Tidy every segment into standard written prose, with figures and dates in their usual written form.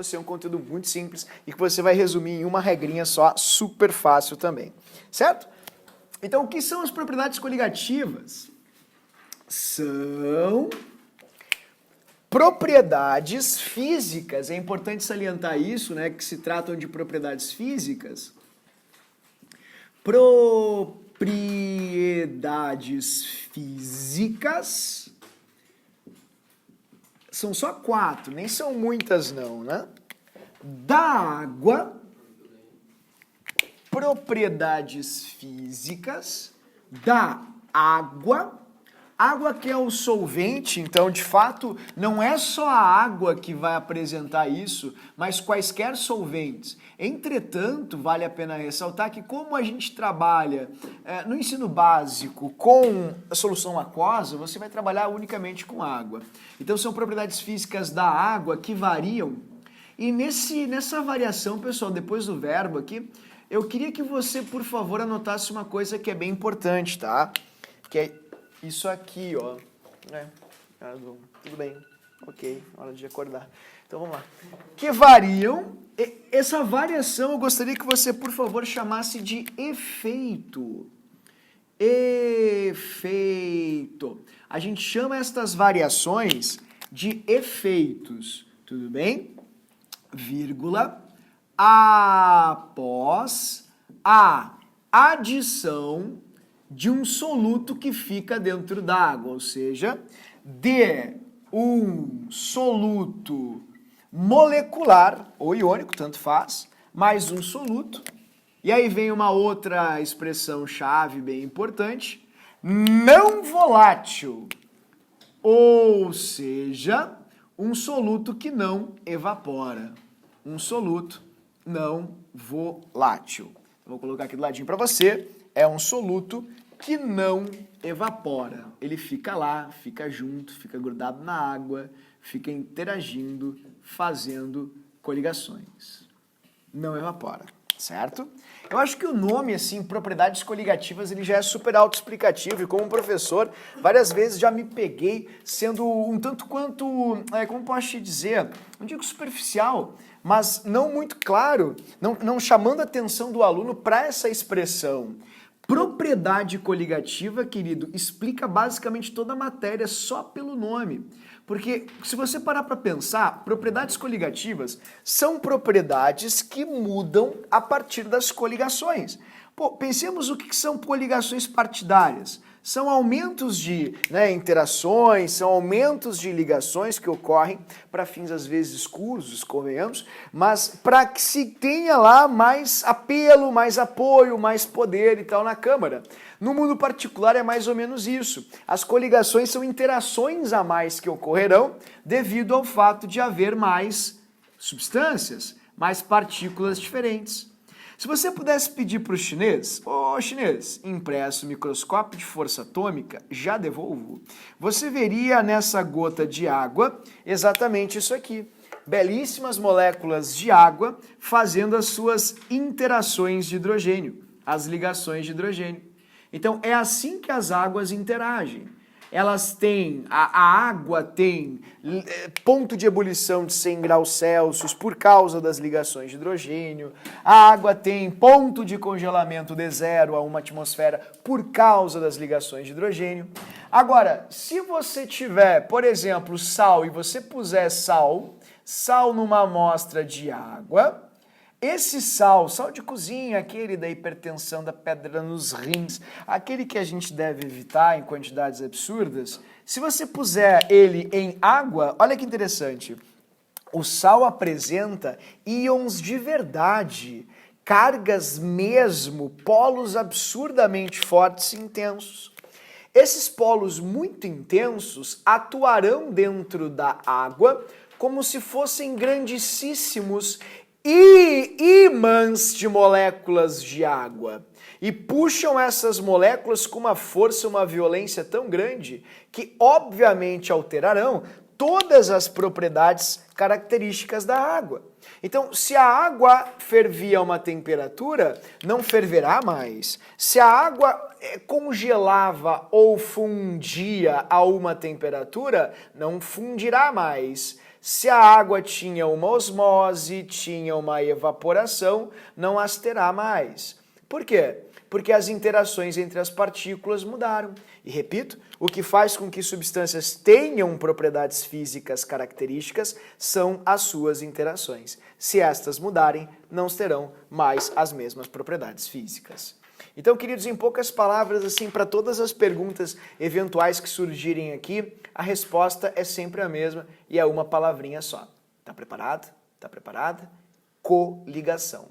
você um conteúdo muito simples e que você vai resumir em uma regrinha só, super fácil também, certo? Então, o que são as propriedades coligativas? São propriedades físicas, é importante salientar isso, né, que se tratam de propriedades físicas. Propriedades físicas são só 4, nem são muitas não, né? Da água, propriedades físicas da água. Água que é o solvente, então de fato não é só a água que vai apresentar isso, mas quaisquer solventes. Entretanto, vale a pena ressaltar que como a gente trabalha no ensino básico com a solução aquosa, você vai trabalhar unicamente com água. Então são propriedades físicas da água que variam. E nessa variação, pessoal, depois do verbo aqui, eu queria que você, por favor, anotasse uma coisa que é bem importante, tá? Que é isso aqui, ó. Tudo bem. Ok, hora de acordar. Então vamos lá. Que variam. Essa variação eu gostaria que você, por favor, chamasse de efeito. Efeito. A gente chama estas variações de efeitos. Tudo bem? Vírgula. Após a adição de um soluto que fica dentro da água, ou seja, de um soluto molecular, ou iônico, tanto faz, mais um soluto. E aí vem uma outra expressão-chave bem importante, não volátil, ou seja, um soluto que não evapora. Um soluto não volátil. Vou colocar aqui do ladinho para você. É um soluto que não evapora. Ele fica lá, fica junto, fica grudado na água, fica interagindo, fazendo coligações. Não evapora, certo? Eu acho que o nome, assim, propriedades coligativas, ele já é super autoexplicativo e como professor, várias vezes já me peguei sendo um tanto quanto, como posso te dizer, não digo superficial, mas não muito claro, não chamando a atenção do aluno para essa expressão. Propriedade coligativa, querido, explica basicamente toda a matéria só pelo nome. Porque se você parar para pensar, propriedades coligativas são propriedades que mudam a partir das coligações. Pô, pensemos o que são coligações partidárias. São aumentos de interações, são aumentos de ligações que ocorrem para fins às vezes escusos, convenhamos, mas para que se tenha lá mais apelo, mais apoio, mais poder e tal na Câmara. No mundo particular é mais ou menos isso. As coligações são interações a mais que ocorrerão devido ao fato de haver mais substâncias, mais partículas diferentes. Se você pudesse pedir para o chinês, chinês, empresta o microscópio de força atômica, já devolvo. Você veria nessa gota de água exatamente isso aqui. Belíssimas moléculas de água fazendo as suas interações de hidrogênio, as ligações de hidrogênio. Então é assim que as águas interagem. Elas têm, a água tem ponto de ebulição de 100 graus Celsius por causa das ligações de hidrogênio. A água tem ponto de congelamento de 0 a 1 atmosfera por causa das ligações de hidrogênio. Agora, se você tiver, por exemplo, sal e você puser sal numa amostra de água, esse sal de cozinha, aquele da hipertensão, da pedra nos rins, aquele que a gente deve evitar em quantidades absurdas, se você puser ele em água, olha que interessante, o sal apresenta íons de verdade, cargas mesmo, polos absurdamente fortes e intensos. Esses polos muito intensos atuarão dentro da água como se fossem grandíssimos ímãs de moléculas de água e puxam essas moléculas com uma força, uma violência tão grande que obviamente alterarão todas as propriedades características da água. Então, se a água fervia a uma temperatura, não ferverá mais. Se a água congelava ou fundia a uma temperatura, não fundirá mais. Se a água tinha uma osmose, tinha uma evaporação, não as terá mais. Por quê? Porque as interações entre as partículas mudaram. E repito, o que faz com que substâncias tenham propriedades físicas características são as suas interações. Se estas mudarem, não terão mais as mesmas propriedades físicas. Então, queridos, em poucas palavras, assim, para todas as perguntas eventuais que surgirem aqui, a resposta é sempre a mesma e é uma palavrinha só. Tá preparado? Tá preparada? Coligação.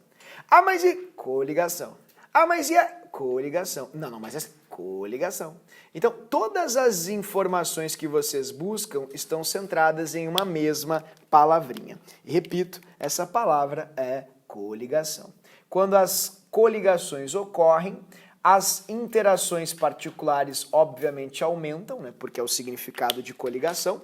Ah, mas e coligação? Ah, mas e a coligação? Não, mas é coligação. Então, todas as informações que vocês buscam estão centradas em uma mesma palavrinha. E repito, essa palavra é coligação. Quando as coligações ocorrem, as interações particulares obviamente aumentam, né, porque é o significado de coligação,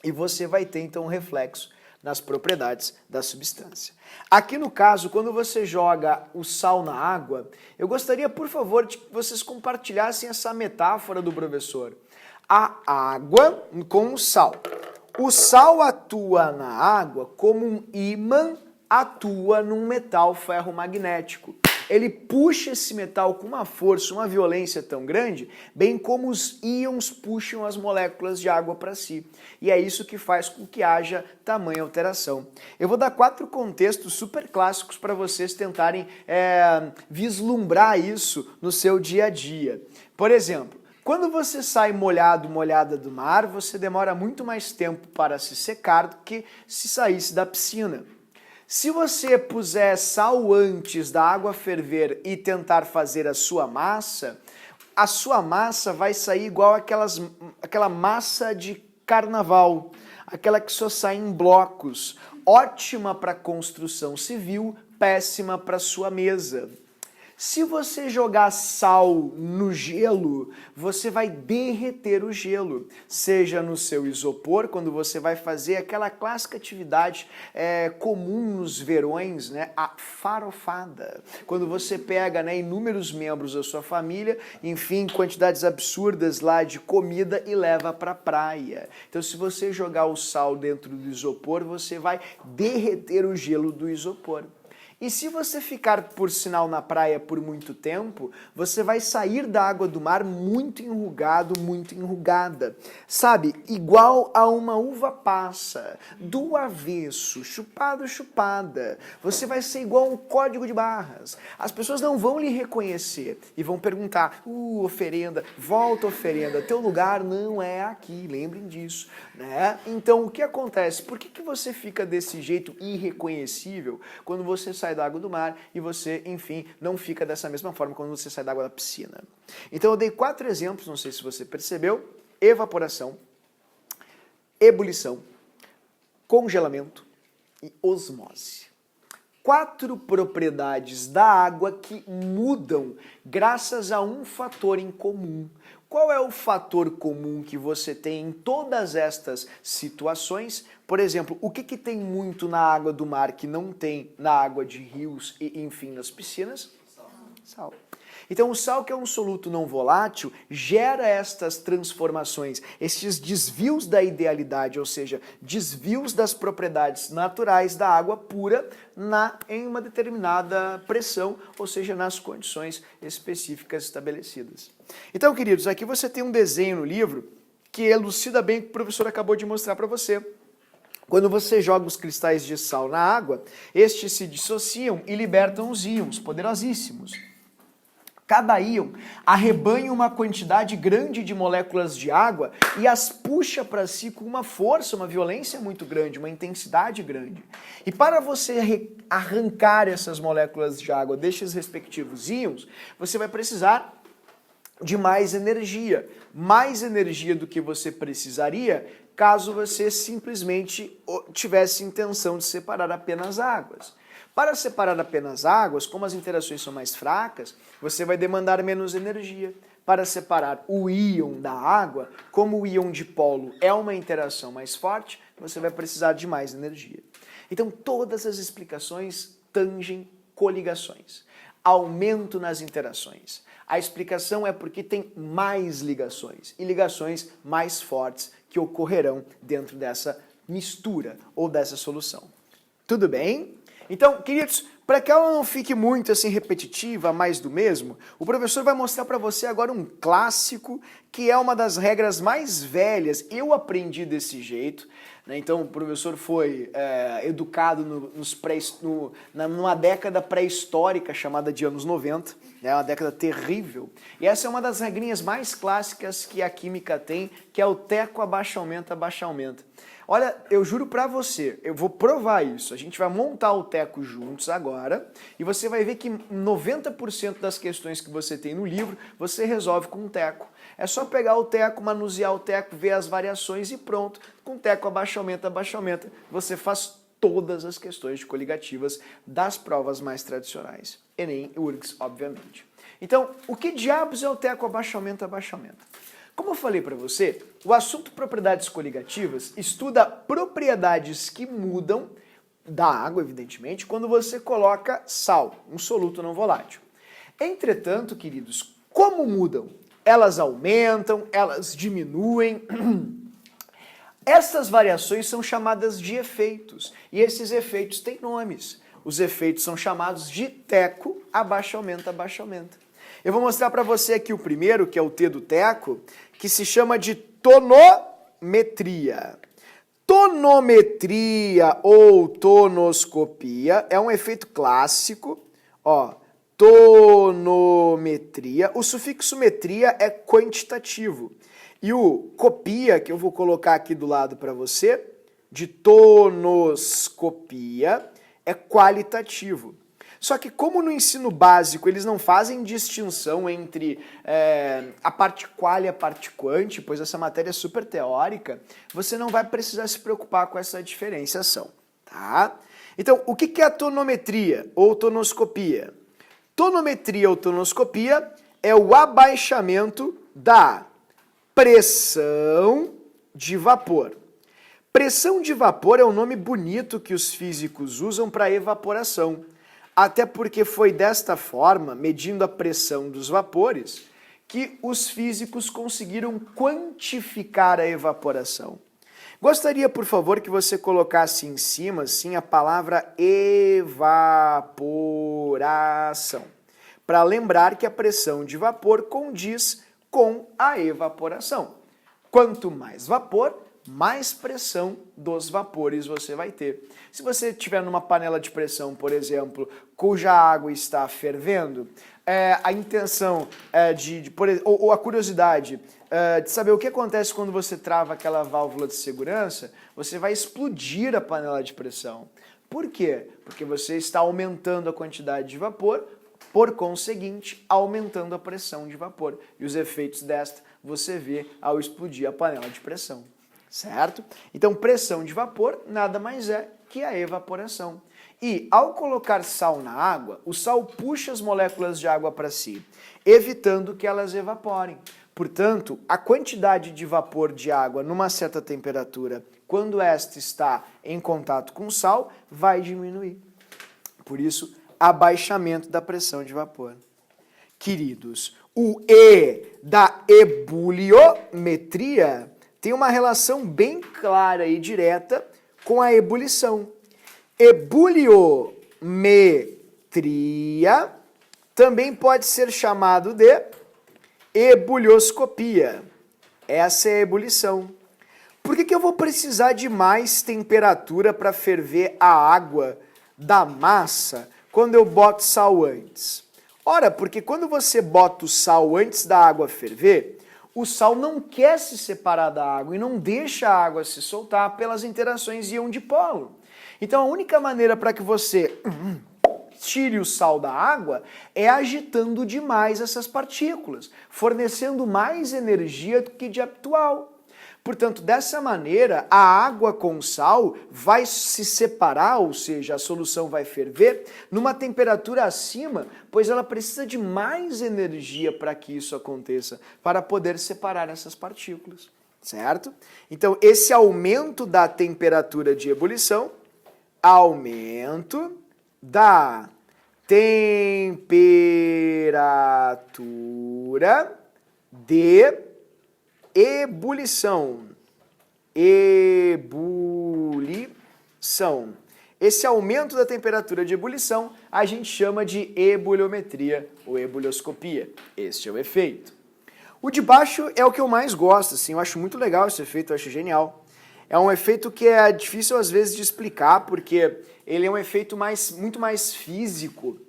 e você vai ter então um reflexo nas propriedades da substância. Aqui no caso, quando você joga o sal na água, eu gostaria, por favor, de que vocês compartilhassem essa metáfora do professor. A água com o sal. O sal atua na água como um ímã atua num metal ferromagnético. Ele puxa esse metal com uma força, uma violência tão grande, bem como os íons puxam as moléculas de água para si. E é isso que faz com que haja tamanha alteração. Eu vou dar 4 contextos super clássicos para vocês tentarem vislumbrar isso no seu dia a dia. Por exemplo, quando você sai molhada do mar, você demora muito mais tempo para se secar do que se saísse da piscina. Se você puser sal antes da água ferver e tentar fazer a sua massa vai sair igual aquela massa de carnaval, aquela que só sai em blocos, ótima para construção civil, péssima para sua mesa. Se você jogar sal no gelo, você vai derreter o gelo, seja no seu isopor, quando você vai fazer aquela clássica atividade comum nos verões, né, a farofada. Quando você pega, né, inúmeros membros da sua família, enfim, quantidades absurdas lá de comida e leva para a praia. Então, se você jogar o sal dentro do isopor, você vai derreter o gelo do isopor. E se você ficar, por sinal, na praia por muito tempo, você vai sair da água do mar muito enrugado, muito enrugada. Sabe? Igual a uma uva passa, do avesso, chupada. Você vai ser igual a um código de barras. As pessoas não vão lhe reconhecer e vão perguntar, oferenda, volta oferenda, teu lugar não é aqui, lembrem disso, né? Então, o que acontece? Por que você fica desse jeito irreconhecível quando você sai da água do mar e você, enfim, não fica dessa mesma forma quando você sai da água da piscina? Então eu dei 4 exemplos, não sei se você percebeu: evaporação, ebulição, congelamento e osmose. 4 propriedades da água que mudam graças a um fator em comum. Qual é o fator comum que você tem em todas estas situações? Por exemplo, o que tem muito na água do mar que não tem na água de rios e, enfim, nas piscinas? Sal. Então, o sal, que é um soluto não volátil, gera estas transformações, estes desvios da idealidade, ou seja, desvios das propriedades naturais da água pura em uma determinada pressão, ou seja, nas condições específicas estabelecidas. Então, queridos, aqui você tem um desenho no livro que elucida bem o que o professor acabou de mostrar para você. Quando você joga os cristais de sal na água, estes se dissociam e libertam os íons poderosíssimos. Cada íon arrebanha uma quantidade grande de moléculas de água e as puxa para si com uma força, uma violência muito grande, uma intensidade grande. E para você arrancar essas moléculas de água destes respectivos íons, você vai precisar de mais energia do que você precisaria caso você simplesmente tivesse intenção de separar apenas águas. Para separar apenas águas, como as interações são mais fracas, você vai demandar menos energia. Para separar o íon da água, como o íon dipolo é uma interação mais forte, você vai precisar de mais energia. Então, todas as explicações tangem coligações. Aumento nas interações. A explicação é porque tem mais ligações, e ligações mais fortes que ocorrerão dentro dessa mistura ou dessa solução. Tudo bem? Então, queridos, para que ela não fique muito assim repetitiva, mais do mesmo, o professor vai mostrar para você agora um clássico que é uma das regras mais velhas. Eu aprendi desse jeito, né? Então o professor foi educado numa década pré-histórica chamada de anos 90, é uma década terrível. E essa é uma das regrinhas mais clássicas que a química tem, que é o teco abaixo aumenta, abaixo aumenta. Olha, eu juro pra você, eu vou provar isso. A gente vai montar o teco juntos agora e você vai ver que 90% das questões que você tem no livro, você resolve com um teco. É só pegar o teco, manusear o teco, ver as variações e pronto. Com teco abaixo aumenta, você faz todas as questões de coligativas das provas mais tradicionais. Enem e URGS, obviamente. Então, o que diabos é o teco abaixo aumenta, abaixo aumenta? Como eu falei para você, o assunto propriedades coligativas estuda propriedades que mudam da água, evidentemente, quando você coloca sal, um soluto não volátil. Entretanto, queridos, como mudam? Elas aumentam, elas diminuem. Essas variações são chamadas de efeitos, e esses efeitos têm nomes. Os efeitos são chamados de teco abaixo aumenta, abaixo aumenta. Eu vou mostrar para você aqui o primeiro, que é o T do teco, que se chama de tonometria. Tonometria ou tonoscopia é um efeito clássico, ó, tonometria. O sufixo metria é quantitativo. E o copia, que eu vou colocar aqui do lado para você, de tonoscopia, é qualitativo. Só que como no ensino básico eles não fazem distinção entre a parte qual e a parte quant, pois essa matéria é super teórica, você não vai precisar se preocupar com essa diferenciação, tá? Então, o que é a tonometria ou tonoscopia? Tonometria ou tonoscopia é o abaixamento da pressão de vapor. Pressão de vapor é um nome bonito que os físicos usam para evaporação. Até porque foi desta forma, medindo a pressão dos vapores, que os físicos conseguiram quantificar a evaporação. Gostaria, por favor, que você colocasse em cima, assim, a palavra evaporação, para lembrar que a pressão de vapor condiz com a evaporação. Quanto mais vapor, mais pressão dos vapores você vai ter. Se você estiver numa panela de pressão, por exemplo, cuja água está fervendo, a intenção ou a curiosidade de saber o que acontece quando você trava aquela válvula de segurança, você vai explodir a panela de pressão. Por quê? Porque você está aumentando a quantidade de vapor, por conseguinte, aumentando a pressão de vapor. E os efeitos desta você vê ao explodir a panela de pressão. Certo? Então, pressão de vapor nada mais é que a evaporação. E, ao colocar sal na água, o sal puxa as moléculas de água para si, evitando que elas evaporem. Portanto, a quantidade de vapor de água numa certa temperatura, quando esta está em contato com o sal, vai diminuir. Por isso, abaixamento da pressão de vapor. Queridos, o E da ebuliometria tem uma relação bem clara e direta com a ebulição. Ebuliometria também pode ser chamado de ebulioscopia. Essa é a ebulição. Por que eu vou precisar de mais temperatura para ferver a água da massa quando eu boto sal antes? Ora, porque quando você bota o sal antes da água ferver, o sal não quer se separar da água e não deixa a água se soltar pelas interações íon-dipolo. Então a única maneira para que você tire o sal da água é agitando demais essas partículas, fornecendo mais energia do que de habitual. Portanto, dessa maneira, a água com sal vai se separar, ou seja, a solução vai ferver, numa temperatura acima, pois ela precisa de mais energia para que isso aconteça, para poder separar essas partículas, certo? Então, esse aumento da temperatura de ebulição, aumento da temperatura de ebulição. ebulição. Esse aumento da temperatura de ebulição a gente chama de ebuliometria ou ebulioscopia. Este é o efeito. O de baixo é o que eu mais gosto, assim, eu acho muito legal esse efeito, eu acho genial. É um efeito que é difícil às vezes de explicar, porque ele é um efeito muito mais físico.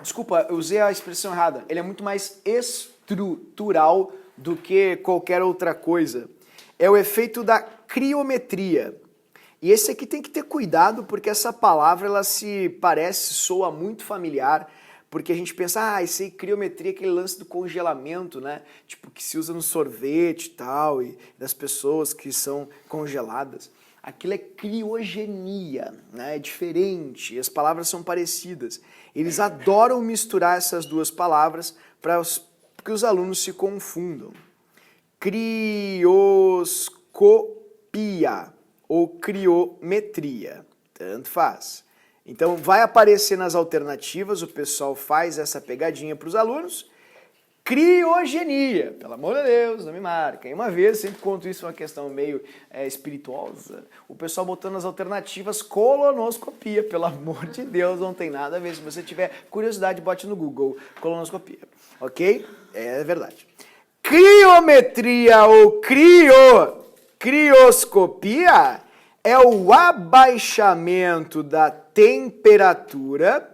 Desculpa, eu usei a expressão errada. Ele é muito mais estrutural do que qualquer outra coisa. É o efeito da criometria. E esse aqui tem que ter cuidado, porque essa palavra, ela soa muito familiar, porque a gente pensa, isso aí, criometria, aquele lance do congelamento, né? Tipo, que se usa no sorvete e tal, e das pessoas que são congeladas. Aquilo é criogenia, né? É diferente, as palavras são parecidas. Eles adoram misturar essas duas palavras para que os alunos se confundam. Crioscopia ou criometria, tanto faz. Então vai aparecer nas alternativas, o pessoal faz essa pegadinha para os alunos. Criogenia, pelo amor de Deus, não me marquem. Uma vez, sempre conto isso, uma questão meio espirituosa, o pessoal botando nas alternativas colonoscopia, pelo amor de Deus, não tem nada a ver. Se você tiver curiosidade, bote no Google, colonoscopia, ok? É verdade. Criometria ou crioscopia é o abaixamento da temperatura.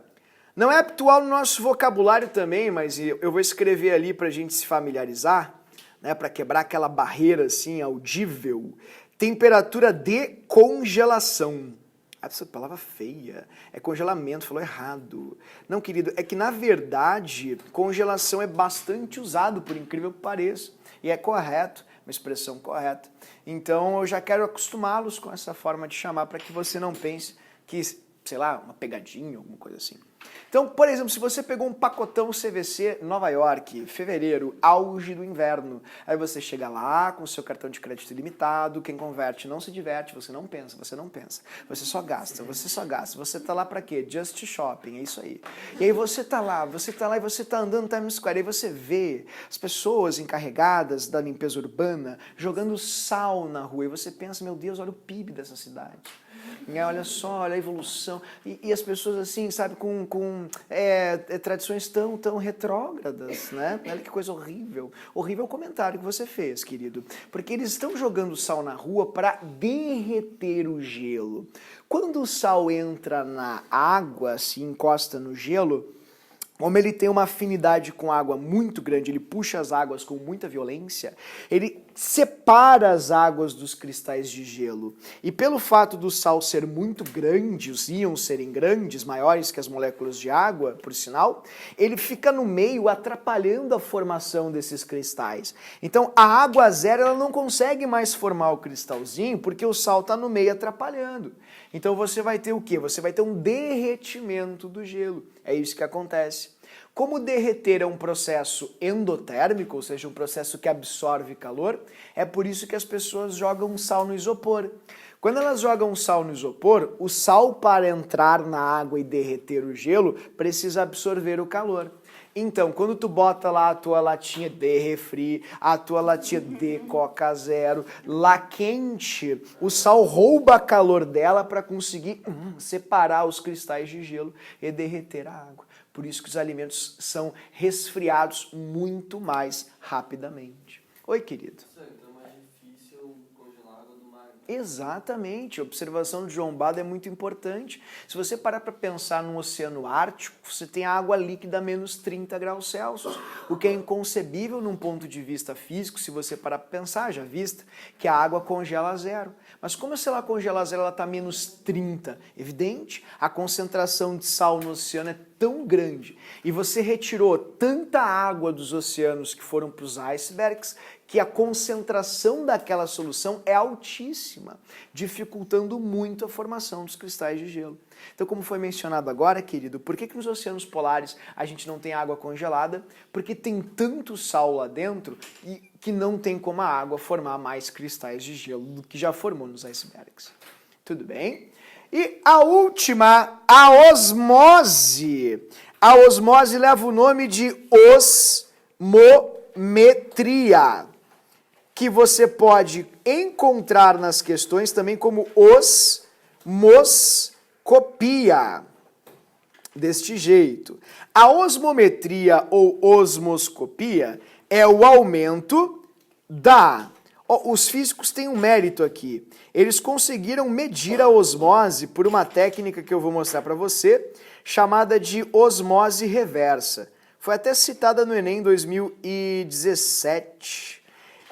Não é habitual no nosso vocabulário também, mas eu vou escrever ali para a gente se familiarizar, né, para quebrar aquela barreira assim audível. Temperatura de congelação. Essa palavra feia. É congelamento, falou errado. Não, querido, é que na verdade congelação é bastante usado, por incrível que pareça. E é correto, uma expressão correta. Então eu já quero acostumá-los com essa forma de chamar para que você não pense que, sei lá, uma pegadinha, alguma coisa assim. Então, por exemplo, se você pegou um pacotão CVC Nova York, fevereiro, auge do inverno, aí você chega lá com o seu cartão de crédito ilimitado, quem converte não se diverte, você não pensa, você só gasta, você tá lá pra quê? Just shopping, é isso aí. E aí você tá lá e você tá andando no Times Square, aí você vê as pessoas encarregadas da limpeza urbana jogando sal na rua, e você pensa, meu Deus, olha o PIB dessa cidade. Olha só, olha a evolução. E as pessoas assim, sabe, com tradições tão retrógradas, né? Olha que coisa horrível. Horrível o comentário que você fez, querido. Porque eles estão jogando sal na rua para derreter o gelo. Quando o sal entra na água, se encosta no gelo, como ele tem uma afinidade com água muito grande, ele puxa as águas com muita violência, ele separa as águas dos cristais de gelo. E pelo fato do sal ser muito grande, os íons serem grandes, maiores que as moléculas de água, por sinal, ele fica no meio atrapalhando a formação desses cristais. Então a água zero ela não consegue mais formar o cristalzinho porque o sal está no meio atrapalhando. Então você vai ter o quê? Você vai ter um derretimento do gelo. É isso que acontece. Como derreter é um processo endotérmico, ou seja, um processo que absorve calor, é por isso que as pessoas jogam sal no isopor. Quando elas jogam sal no isopor, o sal, para entrar na água e derreter o gelo, precisa absorver o calor. Então, quando tu bota lá a tua latinha de refri, a tua latinha de Coca Zero, lá quente, o sal rouba calor dela para conseguir separar os cristais de gelo e derreter a água. Por isso que os alimentos são resfriados muito mais rapidamente. Oi, querido. Exatamente, a observação do João Bada é muito importante. Se você parar para pensar no Oceano Ártico, você tem água líquida a menos 30 graus Celsius, o que é inconcebível num ponto de vista físico, se você parar para pensar, já vista, que a água congela a zero. Mas como se ela congela a zero, ela está a menos 30? Evidente, a concentração de sal no oceano é tão grande e você retirou tanta água dos oceanos que foram para os icebergs, que a concentração daquela solução é altíssima, dificultando muito a formação dos cristais de gelo. Então, como foi mencionado agora, querido, por que nos oceanos polares a gente não tem água congelada? Porque tem tanto sal lá dentro e que não tem como a água formar mais cristais de gelo do que já formou nos icebergs. Tudo bem? E a última, a osmose. A osmose leva o nome de osmometria, que você pode encontrar nas questões também como osmoscopia. Deste jeito. A osmometria ou osmoscopia é o aumento da... Os físicos têm um mérito aqui. Eles conseguiram medir a osmose por uma técnica que eu vou mostrar para você, chamada de osmose reversa. Foi até citada no Enem em 2017.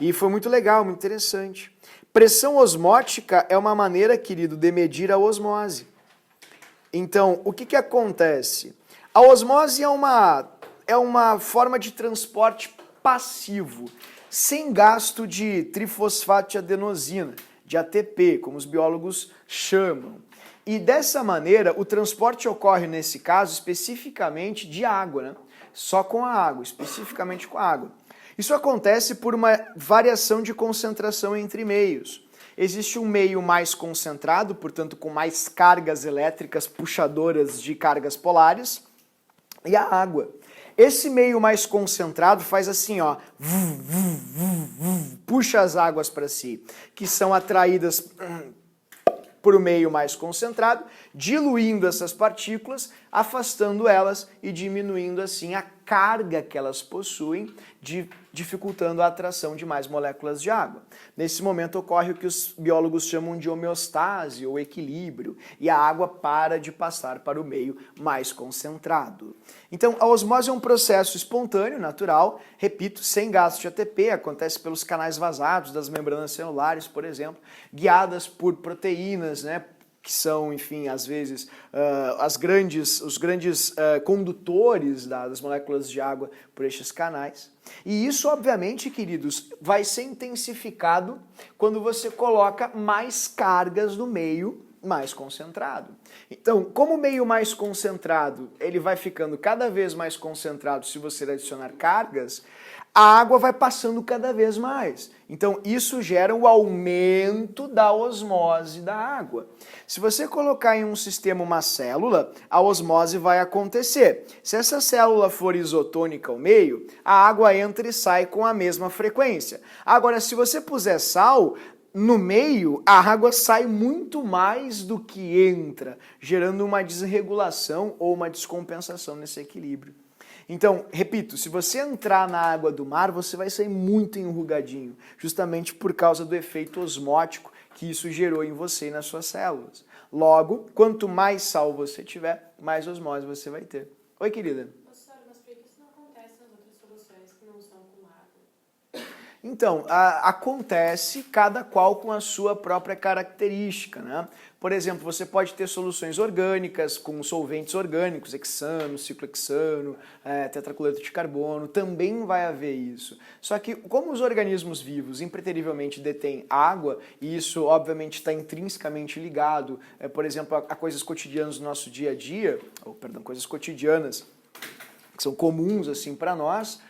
E foi muito legal, muito interessante. Pressão osmótica é uma maneira, querido, de medir a osmose. Então, o que acontece? A osmose é uma forma de transporte passivo, sem gasto de trifosfato de adenosina, de ATP, como os biólogos chamam. E dessa maneira, o transporte ocorre, nesse caso, especificamente de água, né? Só com a água, especificamente com a água. Isso acontece por uma variação de concentração entre meios. Existe um meio mais concentrado, portanto com mais cargas elétricas puxadoras de cargas polares, e a água. Esse meio mais concentrado faz assim, ó, puxa as águas para si, que são atraídas por um meio mais concentrado, diluindo essas partículas, afastando elas e diminuindo assim a carga que elas possuem, dificultando a atração de mais moléculas de água. Nesse momento ocorre o que os biólogos chamam de homeostase ou equilíbrio, e a água para de passar para o meio mais concentrado. Então, a osmose é um processo espontâneo, natural, repito, sem gasto de ATP, acontece pelos canais vazados das membranas celulares, por exemplo, guiadas por proteínas, né, que são, enfim, às vezes, os grandes condutores das moléculas de água por estes canais. E isso, obviamente, queridos, vai ser intensificado quando você coloca mais cargas no meio mais concentrado. Então, como o meio mais concentrado, ele vai ficando cada vez mais concentrado se você adicionar cargas, a água vai passando cada vez mais. Então, isso gera o aumento da osmose da água. Se você colocar em um sistema uma célula, a osmose vai acontecer. Se essa célula for isotônica ao meio, a água entra e sai com a mesma frequência. Agora, se você puser sal, no meio, a água sai muito mais do que entra, gerando uma desregulação ou uma descompensação nesse equilíbrio. Então, repito, se você entrar na água do mar, você vai sair muito enrugadinho, justamente por causa do efeito osmótico que isso gerou em você e nas suas células. Logo, quanto mais sal você tiver, mais osmose você vai ter. Oi, querida. Professora, mas por que isso não acontece nas outras soluções que não são com água? Então, acontece cada qual com a sua própria característica, né? Por exemplo, você pode ter soluções orgânicas com solventes orgânicos, hexano, ciclohexano, tetracloreto de carbono, também vai haver isso. Só que como os organismos vivos impreterivelmente detêm água, e isso obviamente está intrinsecamente ligado, por exemplo, a coisas cotidianas do nosso dia a dia, coisas cotidianas que são comuns assim para nós,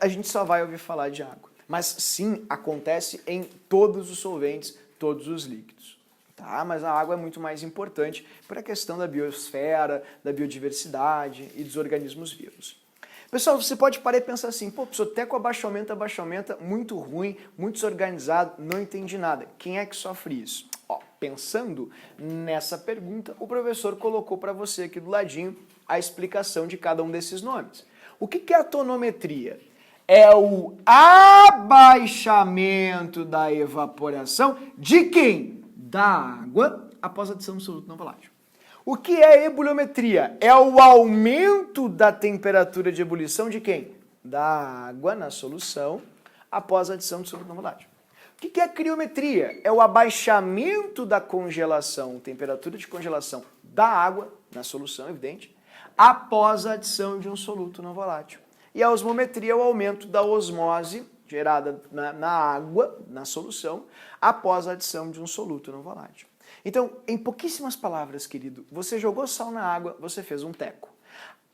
a gente só vai ouvir falar de água. Mas sim, acontece em todos os solventes, todos os líquidos. Tá? Mas a água é muito mais importante para a questão da biosfera, da biodiversidade e dos organismos vivos. Pessoal, você pode parar e pensar assim, pô, professor, teco abaixamento, muito ruim, muito desorganizado, não entendi nada. Quem é que sofre isso? Ó, pensando nessa pergunta, o professor colocou para você aqui do ladinho a explicação de cada um desses nomes. O que é a tonometria? É o abaixamento da evaporação de quem? Da água após a adição do soluto não volátil. O que é ebuliometria? É o aumento da temperatura de ebulição de quem? Da água na solução após a adição do soluto não volátil. O que é criometria? É o abaixamento da congelação, temperatura de congelação da água na solução, evidente, após a adição de um soluto não volátil. E a osmometria é o aumento da osmose gerada na água, na solução, após a adição de um soluto não volátil. Então, em pouquíssimas palavras, querido, você jogou sal na água, você fez um teco.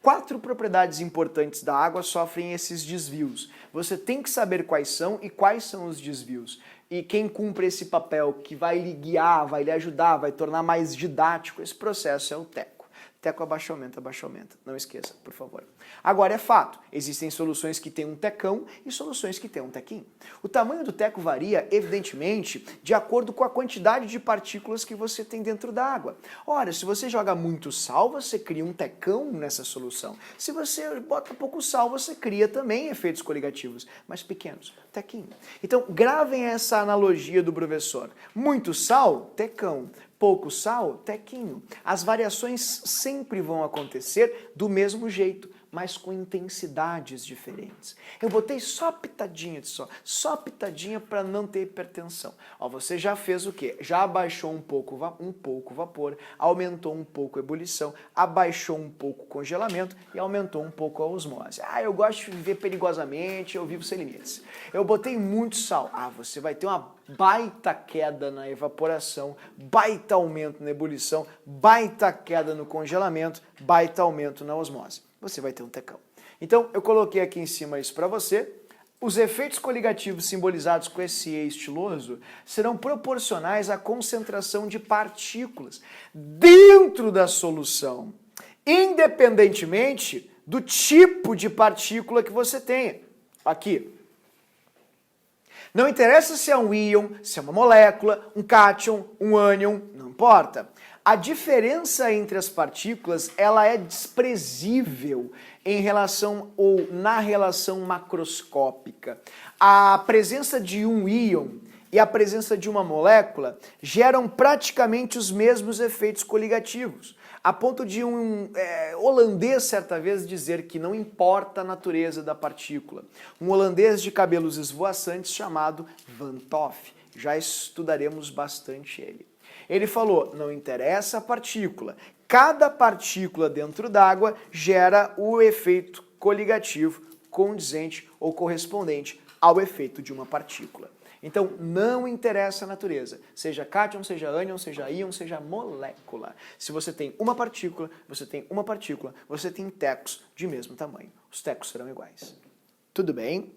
4 propriedades importantes da água sofrem esses desvios. Você tem que saber quais são e quais são os desvios. E quem cumpre esse papel, que vai lhe guiar, vai lhe ajudar, vai tornar mais didático esse processo é o teco. teco abaixa, aumenta, abaixa, aumenta. Não esqueça, por favor. Agora é fato, existem soluções que têm um tecão e soluções que têm um tequinho. O tamanho do teco varia, evidentemente, de acordo com a quantidade de partículas que você tem dentro da água. Ora, se você joga muito sal, você cria um tecão nessa solução. Se você bota pouco sal, você cria também efeitos coligativos, mas pequenos, tequinho. Então, gravem essa analogia do professor. Muito sal, tecão. Pouco sal, tequinho. As variações sempre vão acontecer do mesmo jeito, mas com intensidades diferentes. Eu botei só pitadinha de só pitadinha para não ter hipertensão. Ó, você já fez o quê? Já abaixou um pouco o vapor, aumentou um pouco a ebulição, abaixou um pouco o congelamento e aumentou um pouco a osmose. Ah, eu gosto de viver perigosamente, eu vivo sem limites. Eu botei muito sal. Ah, você vai ter uma baita queda na evaporação, baita aumento na ebulição, baita queda no congelamento, baita aumento na osmose. Você vai ter um tecão. Então, eu coloquei aqui em cima isso para você. Os efeitos coligativos simbolizados com esse E estiloso serão proporcionais à concentração de partículas dentro da solução, independentemente do tipo de partícula que você tenha. Aqui. Não interessa se é um íon, se é uma molécula, um cátion, um ânion, não importa. A diferença entre as partículas, ela é desprezível em relação ou na relação macroscópica. A presença de um íon e a presença de uma molécula geram praticamente os mesmos efeitos coligativos, a ponto de um holandês certa vez dizer que não importa a natureza da partícula. Um holandês de cabelos esvoaçantes chamado Van Toff. Já estudaremos bastante ele. Ele falou, não interessa a partícula, cada partícula dentro d'água gera o efeito coligativo condizente ou correspondente ao efeito de uma partícula. Então, não interessa a natureza, seja cátion, seja ânion, seja íon, seja molécula. Se você tem uma partícula, você tem tecos de mesmo tamanho. Os tecos serão iguais. Tudo bem?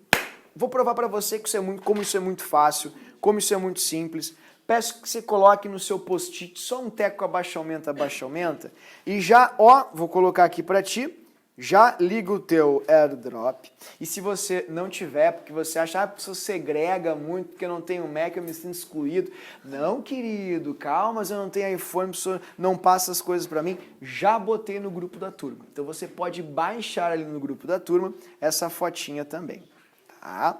Vou provar para você que como isso é muito fácil, como isso é muito simples. Peço que você coloque no seu post-it só um teco abaixa, aumenta. E já, vou colocar aqui para ti, já liga o teu AirDrop. E se você não tiver, porque você acha, a pessoa segrega muito, porque eu não tenho Mac, eu me sinto excluído. Não, querido, calma, mas eu não tenho iPhone, a pessoa não passa as coisas para mim. Já botei no grupo da turma. Então você pode baixar ali no grupo da turma essa fotinha também, tá?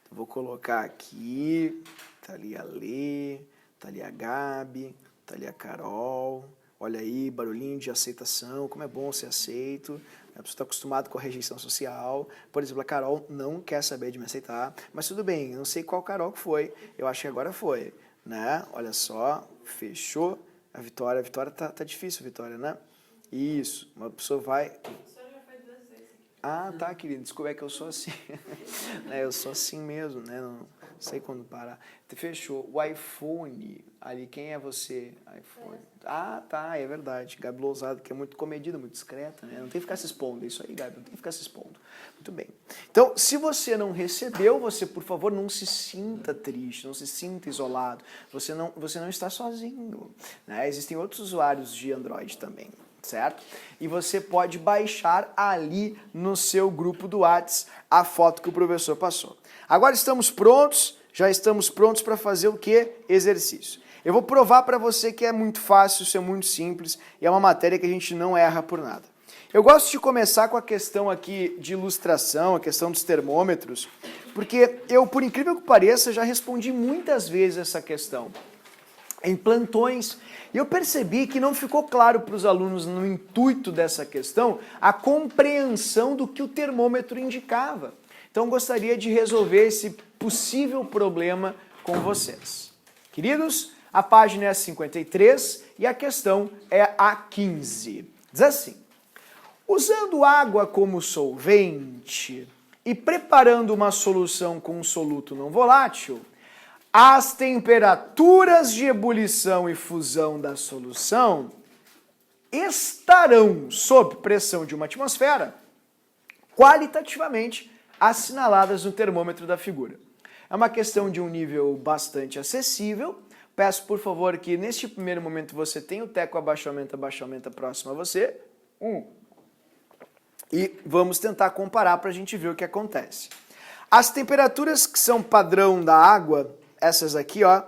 Então, vou colocar aqui... Tá ali a Lê, tá ali a Gabi, tá ali a Carol. Olha aí, barulhinho de aceitação, como é bom ser aceito. A pessoa está acostumada com a rejeição social. Por exemplo, a Carol não quer saber de me aceitar. Mas tudo bem, eu não sei qual Carol que foi. Eu acho que agora foi, né? Olha só, fechou. A Vitória tá difícil, Vitória, né? Isso, uma pessoa vai... Ah, tá, querido, desculpa, é que eu sou assim. Eu sou assim mesmo, né? Não sei quando parar. Fechou. O iPhone, ali, quem é você? iPhone. Ah, tá, é verdade. Gabi Lousado, que é muito comedida, muito discreta, né? Não tem que ficar se expondo. É isso aí, Gabi, não tem que ficar se expondo. Muito bem. Então, se você não recebeu, você, por favor, não se sinta triste, não se sinta isolado. Você não está sozinho, né? Existem outros usuários de Android também. Certo? E você pode baixar ali no seu grupo do Whats a foto que o professor passou. Agora estamos prontos, já estamos prontos para fazer o quê? Exercício. Eu vou provar para você que é muito fácil, isso é muito simples e é uma matéria que a gente não erra por nada. Eu gosto de começar com a questão aqui de ilustração, a questão dos termômetros, porque eu, por incrível que pareça, já respondi muitas vezes essa questão em plantões, e eu percebi que não ficou claro para os alunos no intuito dessa questão a compreensão do que o termômetro indicava. Então gostaria de resolver esse possível problema com vocês. Queridos, a página é a 53 e a questão é a 15. Diz assim, usando água como solvente e preparando uma solução com um soluto não volátil, as temperaturas de ebulição e fusão da solução estarão sob pressão de uma atmosfera qualitativamente assinaladas no termômetro da figura. É uma questão de um nível bastante acessível, Peço, por favor, que neste primeiro momento você tenha o teco abaixo-aumenta próximo a você. E vamos tentar comparar para a gente ver o que acontece. As temperaturas que são padrão da água, essas aqui, ó,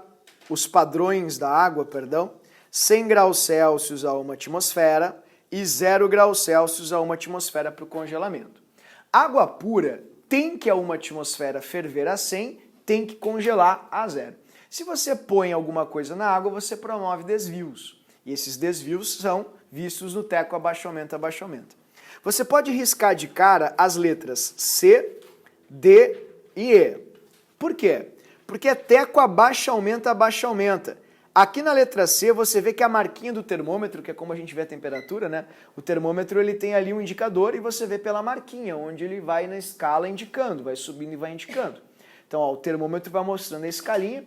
os padrões da água, perdão, 100 graus Celsius a 1 atmosfera e 0 graus Celsius a 1 atmosfera para o congelamento. Água pura tem que a 1 atmosfera ferver a 100, tem que congelar a 0. Se você põe alguma coisa na água, você promove desvios. E esses desvios são vistos no teco abaixo-aumenta. Você pode riscar de cara as letras C, D e E. Por quê? Porque é teco abaixo-aumenta. Aqui na letra C você vê que a marquinha do termômetro, que é como a gente vê a temperatura, né? O termômetro ele tem ali um indicador e você vê pela marquinha, onde ele vai na escala indicando, vai subindo e vai indicando. Então, ó, o termômetro vai mostrando a escalinha.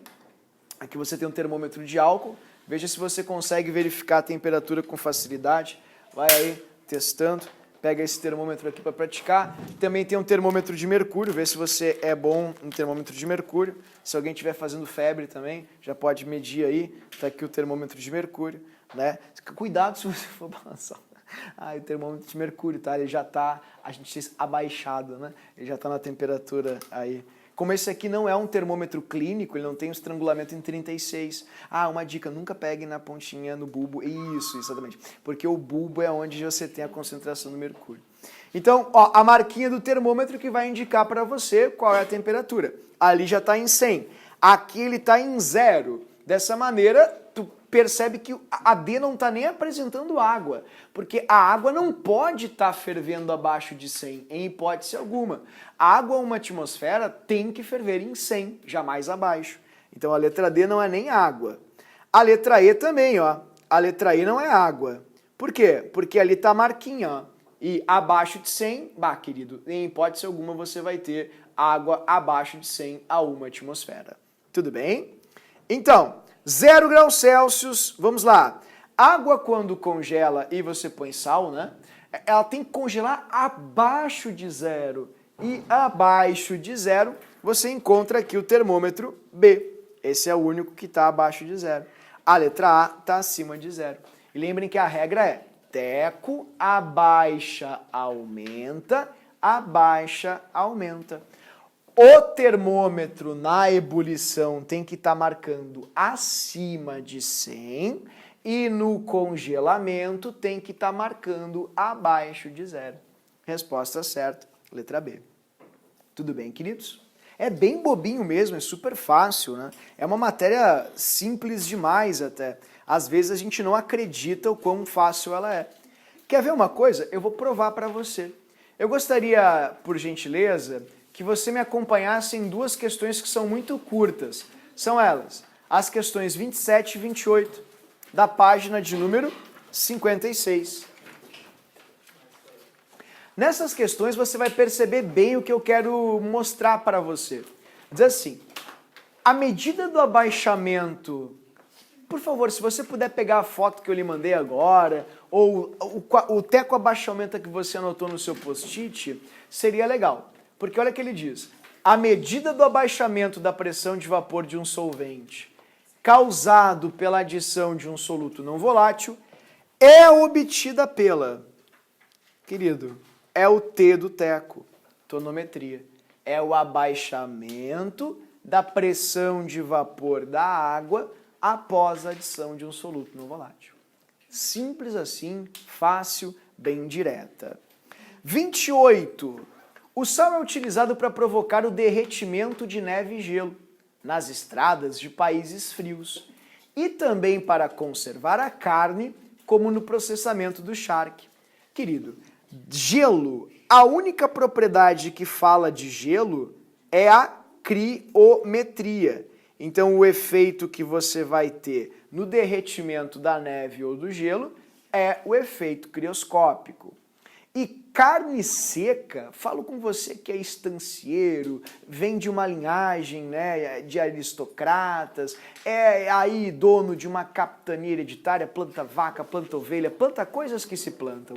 Aqui você tem um termômetro de álcool. Veja se você consegue verificar a temperatura com facilidade. Vai aí testando. Pega esse termômetro aqui para praticar. Também tem um termômetro de mercúrio. Vê se você é bom em termômetro de mercúrio. Se alguém estiver fazendo febre também, já pode medir aí. Está aqui o termômetro de mercúrio, né? Cuidado se você for balançar. Ah, o termômetro de mercúrio, tá? Ele já está, a gente diz, abaixado, né? Ele já está na temperatura aí. Como esse aqui não é um termômetro clínico, ele não tem o estrangulamento em 36. Ah, uma dica, nunca pegue na pontinha, no bulbo. Isso, exatamente. Porque o bulbo é onde você tem a concentração do mercúrio. Então, ó, a marquinha do termômetro que vai indicar para você qual é a temperatura. Ali já está em 100. Aqui ele está em 0. Dessa maneira, tu percebe que a D não está nem apresentando água, porque a água não pode estar fervendo abaixo de 100, em hipótese alguma. A água a 1 atmosfera tem que ferver em 100, jamais abaixo. Então a letra D não é nem água. A letra E também, ó. A letra E não é água. Por quê? Porque ali está a marquinha, ó. E abaixo de 100, bah, querido, em hipótese alguma você vai ter água abaixo de 100 a 1 atmosfera. Tudo bem? Então, 0 graus Celsius, vamos lá. Água quando congela e você põe sal, né? Ela tem que congelar abaixo de 0. E abaixo de 0 você encontra aqui o termômetro B. Esse é o único que está abaixo de 0. A letra A está acima de 0. E lembrem que a regra é teco abaixa, aumenta, abaixa, aumenta. O termômetro na ebulição tem que estar marcando acima de 100 e no congelamento tem que estar marcando abaixo de 0. Resposta certa, letra B. Tudo bem, queridos? É bem bobinho mesmo, é super fácil, né? É uma matéria simples demais até. Às vezes a gente não acredita o quão fácil ela é. Quer ver uma coisa? Eu vou provar para você. Eu gostaria, por gentileza, que você me acompanhasse em duas questões que são muito curtas. São elas, as questões 27 e 28, da página de número 56. Nessas questões você vai perceber bem o que eu quero mostrar para você. Diz assim, a medida do abaixamento, por favor, se você puder pegar a foto que eu lhe mandei agora, ou o teco abaixamento que você anotou no seu post-it, seria legal. Porque olha o que ele diz, a medida do abaixamento da pressão de vapor de um solvente causado pela adição de um soluto não volátil é obtida pela, querido, é o T do teco, tonometria, é o abaixamento da pressão de vapor da água após a adição de um soluto não volátil. Simples assim, fácil, bem direta. 28. O sal é utilizado para provocar o derretimento de neve e gelo nas estradas de países frios e também para conservar a carne, como no processamento do charque. Querido, gelo, a única propriedade que fala de gelo é a criometria. Então o efeito que você vai ter no derretimento da neve ou do gelo é o efeito crioscópico. E carne seca, falo com você que é estancieiro, vem de uma linhagem, né, de aristocratas, é aí dono de uma capitania hereditária, planta vaca, planta ovelha, planta coisas que se plantam.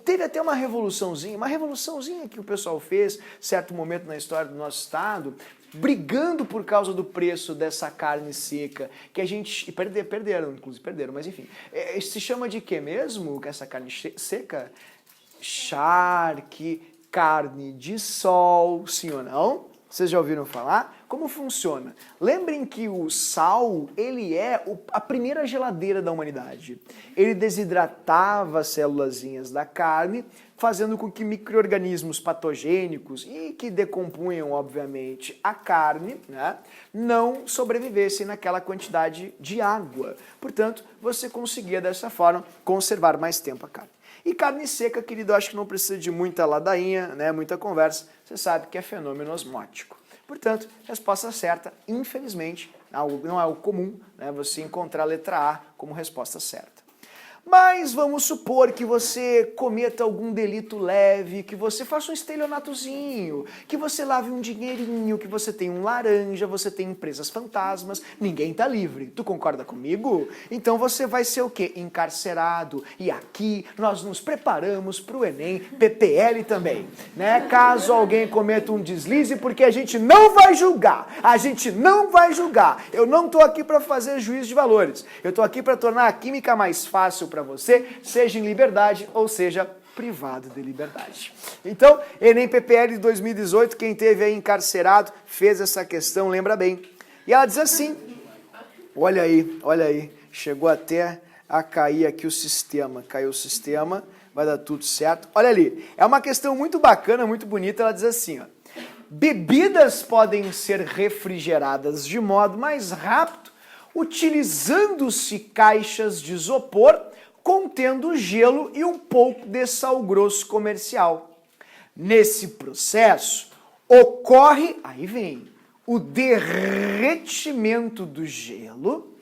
Teve até uma revoluçãozinha que o pessoal fez, certo momento na história do nosso estado, brigando por causa do preço dessa carne seca, que a gente... perderam, mas enfim. Se chama de quê mesmo, essa carne seca? Charque, carne de sol, sim ou não? Vocês já ouviram falar? Como funciona? Lembrem que o sal, ele é a primeira geladeira da humanidade. Ele desidratava as célulazinhas da carne, fazendo com que micro-organismos patogênicos e que decompunham, obviamente, a carne, né, não sobrevivessem naquela quantidade de água. Portanto, você conseguia, dessa forma, conservar mais tempo a carne. E carne seca, querido, eu acho que não precisa de muita ladainha, né, muita conversa. Você sabe que é fenômeno osmótico. Portanto, resposta certa, infelizmente, não é algo comum, né, você encontrar a letra A como resposta certa. Mas vamos supor que você cometa algum delito leve, que você faça um estelionatozinho, que você lave um dinheirinho, que você tenha um laranja, você tem empresas fantasmas, ninguém tá livre. Tu concorda comigo? Então você vai ser o quê? Encarcerado. E aqui nós nos preparamos para o Enem, PPL também, né? Caso alguém cometa um deslize, porque a gente não vai julgar, Eu não tô aqui para fazer juízo de valores, eu tô aqui para tornar a química mais fácil para você, seja em liberdade ou seja privado de liberdade. Então, Enem PPL de 2018, quem teve aí encarcerado, fez essa questão, lembra bem. E ela diz assim, olha aí, chegou até a cair aqui o sistema, caiu o sistema, vai dar tudo certo. Olha ali, é uma questão muito bacana, muito bonita, ela diz assim, ó, bebidas podem ser refrigeradas de modo mais rápido, utilizando-se caixas de isopor contendo gelo e um pouco de sal grosso comercial. Nesse processo, ocorre, aí vem, o derretimento do gelo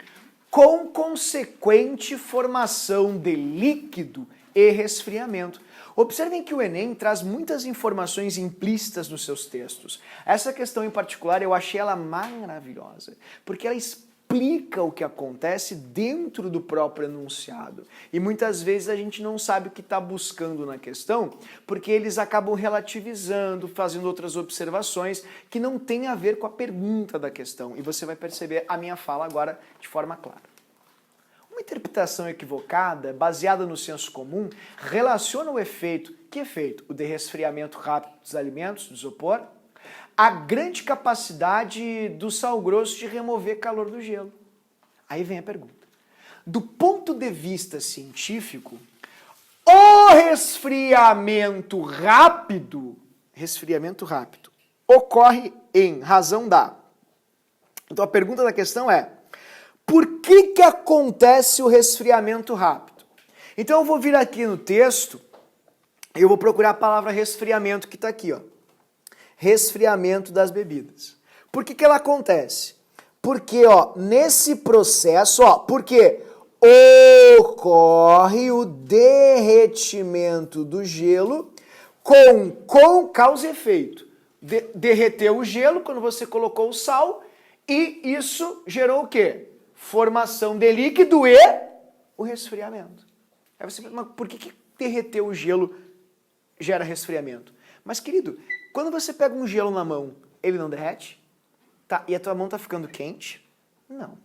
com consequente formação de líquido e resfriamento. Observem que o Enem traz muitas informações implícitas nos seus textos. Essa questão em particular eu achei ela maravilhosa, porque ela explica o que acontece dentro do próprio enunciado. E muitas vezes a gente não sabe o que está buscando na questão, porque eles acabam relativizando, fazendo outras observações que não tem a ver com a pergunta da questão. E você vai perceber a minha fala agora de forma clara. Uma interpretação equivocada, baseada no senso comum, relaciona o efeito, que efeito? O de resfriamento rápido dos alimentos, do isopor, a grande capacidade do sal grosso de remover calor do gelo. Aí vem a pergunta. Do ponto de vista científico, o resfriamento rápido ocorre em razão da... Então a pergunta da questão é, por que acontece o resfriamento rápido? Então eu vou vir aqui no texto e eu vou procurar a palavra resfriamento que está aqui, ó. Resfriamento das bebidas. Por que ela acontece? Porque, ó, nesse processo, ó, porque ocorre o derretimento do gelo com causa e efeito. Derreteu o gelo quando você colocou o sal e isso gerou o quê? Formação de líquido e o resfriamento. Aí você pensa, mas por que derreter o gelo gera resfriamento? Mas, querido, quando você pega um gelo na mão, ele não derrete? Tá, e a tua mão está ficando quente? Não.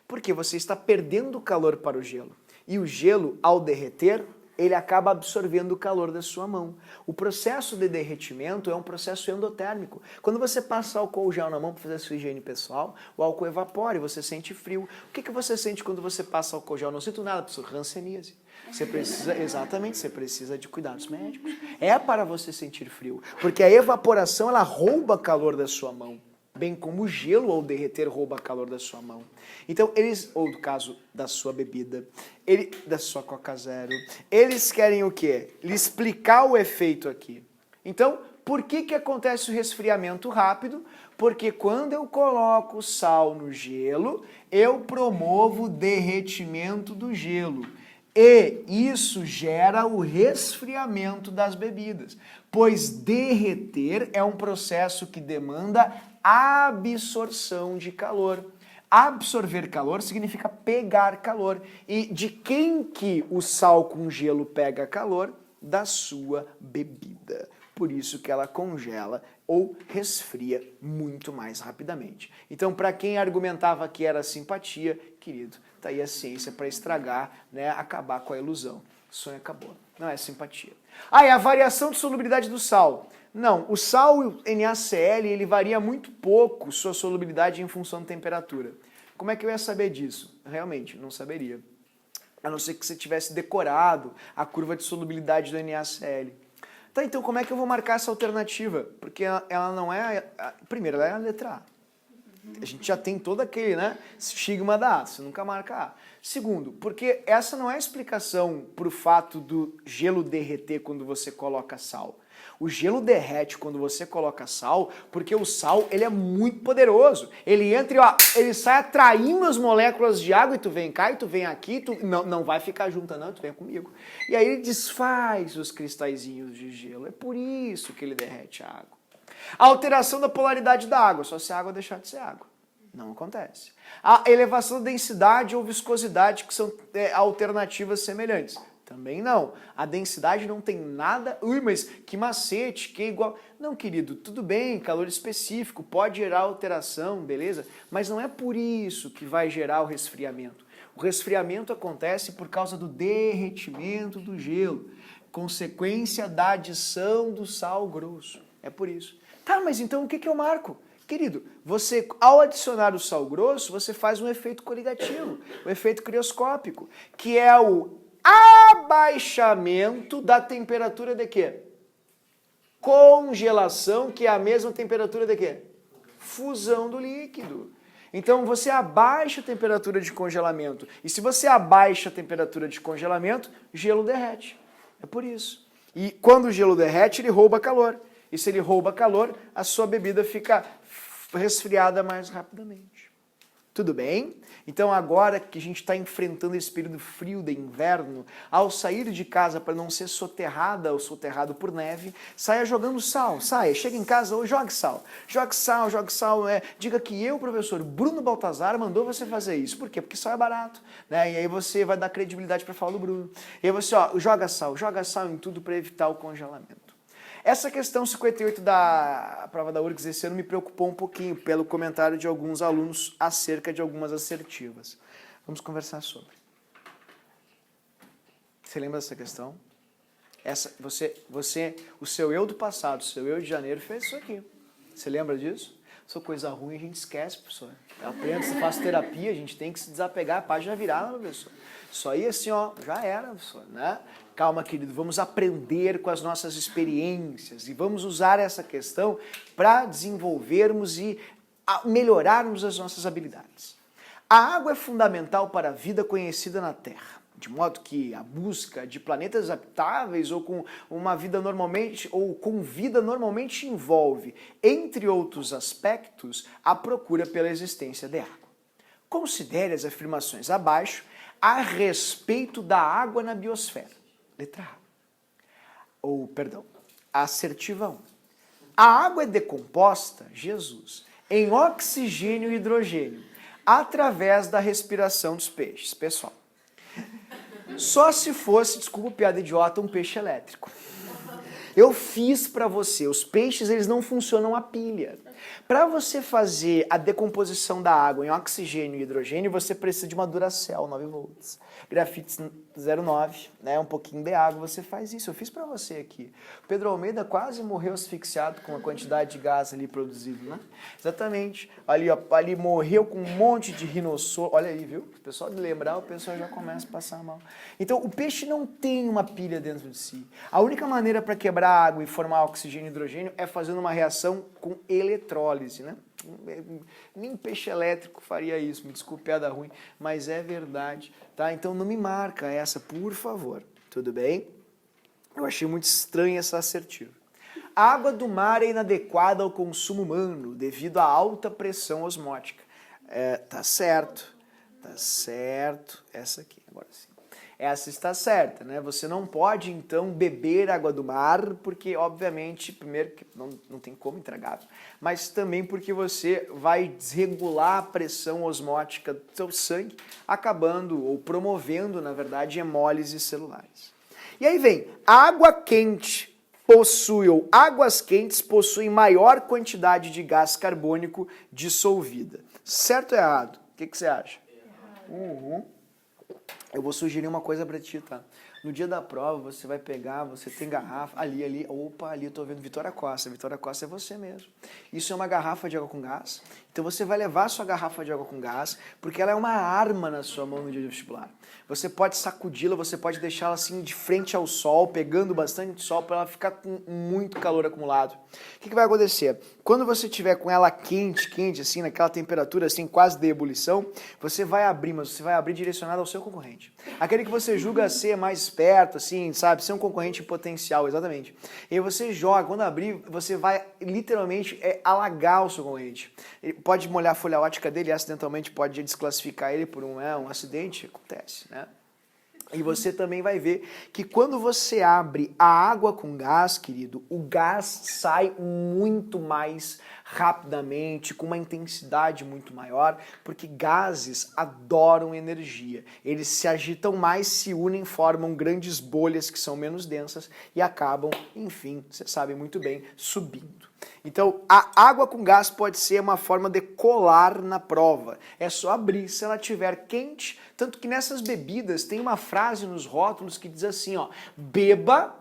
Porque você está perdendo calor para o gelo. E o gelo, ao derreter, ele acaba absorvendo o calor da sua mão. O processo de derretimento é um processo endotérmico. Quando você passa álcool gel na mão para fazer a sua higiene pessoal, o álcool evapora e você sente frio. O que você sente quando você passa álcool gel? Não sinto nada, professor. Hanseníase. Você precisa, exatamente, você precisa de cuidados médicos. É para você sentir frio. Porque a evaporação, ela rouba calor da sua mão. Bem como o gelo ao derreter rouba calor da sua mão. Então, eles, ou no caso da sua bebida, da sua Coca Zero, eles querem o quê? Lhe explicar o efeito aqui. Então, por que acontece o resfriamento rápido? Porque quando eu coloco sal no gelo, eu promovo o derretimento do gelo. E isso gera o resfriamento das bebidas, pois derreter é um processo que demanda absorção de calor. Absorver calor significa pegar calor. E de quem que o sal com gelo pega calor? Da sua bebida. por isso que ela congela ou resfria muito mais rapidamente. Então, para quem argumentava que era simpatia, querido, tá aí a ciência para estragar, né, acabar com a ilusão. O sonho acabou. Não é simpatia. E a variação de solubilidade do sal. Não, o sal NaCl, ele varia muito pouco sua solubilidade em função da temperatura. Como é que eu ia saber disso? Realmente, não saberia. A não ser que você tivesse decorado a curva de solubilidade do NaCl. Tá, então como é que eu vou marcar essa alternativa? Porque ela não é... Primeiro, ela é a letra A. A gente já tem todo aquele, né, estigma da A, você nunca marca A. Segundo, porque essa não é a explicação para o fato do gelo derreter quando você coloca sal. O gelo derrete quando você coloca sal, porque o sal ele é muito poderoso. Ele entra e ele sai atraindo as moléculas de água e tu vem cá e tu vem aqui, tu não vai ficar junta não, tu vem comigo. E aí ele desfaz os cristalzinhos de gelo. É por isso que ele derrete a água. A alteração da polaridade da água, só se a água deixar de ser água. Não acontece. A elevação da densidade ou viscosidade, que são alternativas semelhantes. Também não. A densidade não tem nada... Ui, mas que macete, que é igual... Não, querido, tudo bem, calor específico, pode gerar alteração, beleza? Mas não é por isso que vai gerar o resfriamento. O resfriamento acontece por causa do derretimento do gelo, consequência da adição do sal grosso. É por isso. Tá, mas então o que eu marco? Querido, você, ao adicionar o sal grosso, você faz um efeito coligativo, um efeito crioscópico, que é o abaixamento da temperatura de quê? Congelação, que é a mesma temperatura de quê? Fusão do líquido. Então você abaixa a temperatura de congelamento. E se você abaixa a temperatura de congelamento, gelo derrete. É por isso. E quando o gelo derrete, ele rouba calor. E se ele rouba calor, a sua bebida fica resfriada mais rapidamente. Tudo bem? Então agora que a gente está enfrentando esse período frio de inverno, ao sair de casa para não ser soterrada ou soterrado por neve, saia jogando sal, saia, chega em casa ou jogue sal. Jogue sal, diga que eu, professor Bruno Baltazar, mandou você fazer isso. Por quê? Porque sal é barato, né? E aí você vai dar credibilidade para falar do Bruno. E aí você, joga sal em tudo para evitar o congelamento. Essa questão 58 da prova da URGS esse ano me preocupou um pouquinho pelo comentário de alguns alunos acerca de algumas assertivas. Vamos conversar sobre. Você lembra dessa questão? O seu eu do passado, o seu eu de janeiro fez isso aqui. Você lembra disso? Sou coisa ruim, a gente esquece, professor. Aprende, se faz terapia, a gente tem que se desapegar, a página virada, professor. Isso aí, assim, já era, professor, né? Calma, querido, vamos aprender com as nossas experiências e vamos usar essa questão para desenvolvermos e melhorarmos as nossas habilidades. A água é fundamental para a vida conhecida na Terra, de modo que a busca de planetas habitáveis ou com vida normalmente envolve, entre outros aspectos, a procura pela existência de água. Considere as afirmações abaixo a respeito da água na biosfera. Letra A. A assertiva 1. A água é decomposta, Jesus, em oxigênio e hidrogênio, através da respiração dos peixes. Pessoal, só se fosse, desculpa piada idiota, um peixe elétrico. Eu fiz para você, os peixes eles não funcionam a pilha. Para você fazer a decomposição da água em oxigênio e hidrogênio, você precisa de uma Duracell 9 volts. Grafite 0,9, né? Um pouquinho de água, você faz isso. Eu fiz para você aqui. O Pedro Almeida quase morreu asfixiado com a quantidade de gás ali produzido, né? Exatamente. Ali morreu com um monte de rinossoro. Olha aí, viu? O pessoal de lembrar, o pessoal já começa a passar mal. Então, o peixe não tem uma pilha dentro de si. A única maneira para quebrar água e formar oxigênio e hidrogênio é fazendo uma reação com eletrólise, né? Nem peixe elétrico faria isso, me desculpe, piada ruim, mas é verdade, tá? Então não me marca essa, por favor, tudo bem? Eu achei muito estranha essa assertiva. A água do mar é inadequada ao consumo humano devido à alta pressão osmótica. Tá certo, essa aqui, agora sim. Essa está certa, né? Você não pode, então, beber água do mar, porque, obviamente, primeiro, que não tem como intragável, mas também porque você vai desregular a pressão osmótica do seu sangue, acabando, ou promovendo, na verdade, hemólises celulares. E aí vem, água quente ou águas quentes possuem maior quantidade de gás carbônico dissolvida. Certo ou errado? O que você acha? Eu vou sugerir uma coisa pra ti, tá? No dia da prova, você vai pegar, você tem garrafa, ali, ali eu tô vendo Vitória Costa é você mesmo. Isso é uma garrafa de água com gás, então você vai levar a sua garrafa de água com gás, porque ela é uma arma na sua mão no dia do vestibular. Você pode sacudi-la, você pode deixá-la assim de frente ao sol, pegando bastante sol para ela ficar com muito calor acumulado. O que vai acontecer? Quando você tiver com ela quente, assim, naquela temperatura assim, quase de ebulição, você vai abrir, mas você vai abrir direcionado ao seu concorrente. Aquele que você julga ser mais esperto, assim, sabe? Ser um concorrente potencial, exatamente. E aí você joga, quando abrir, você vai literalmente alagar o seu concorrente. Ele pode molhar a folha ótica dele e acidentalmente pode desclassificar ele por um acidente, acontece, né? E você também vai ver que quando você abre a água com gás, querido, o gás sai muito mais rapidamente, com uma intensidade muito maior, porque gases adoram energia. Eles se agitam mais, se unem, formam grandes bolhas que são menos densas e acabam, enfim, você sabe muito bem, subindo. Então, a água com gás pode ser uma forma de colar na prova. É só abrir se ela estiver quente, tanto que nessas bebidas tem uma frase nos rótulos que diz assim, ó, beba,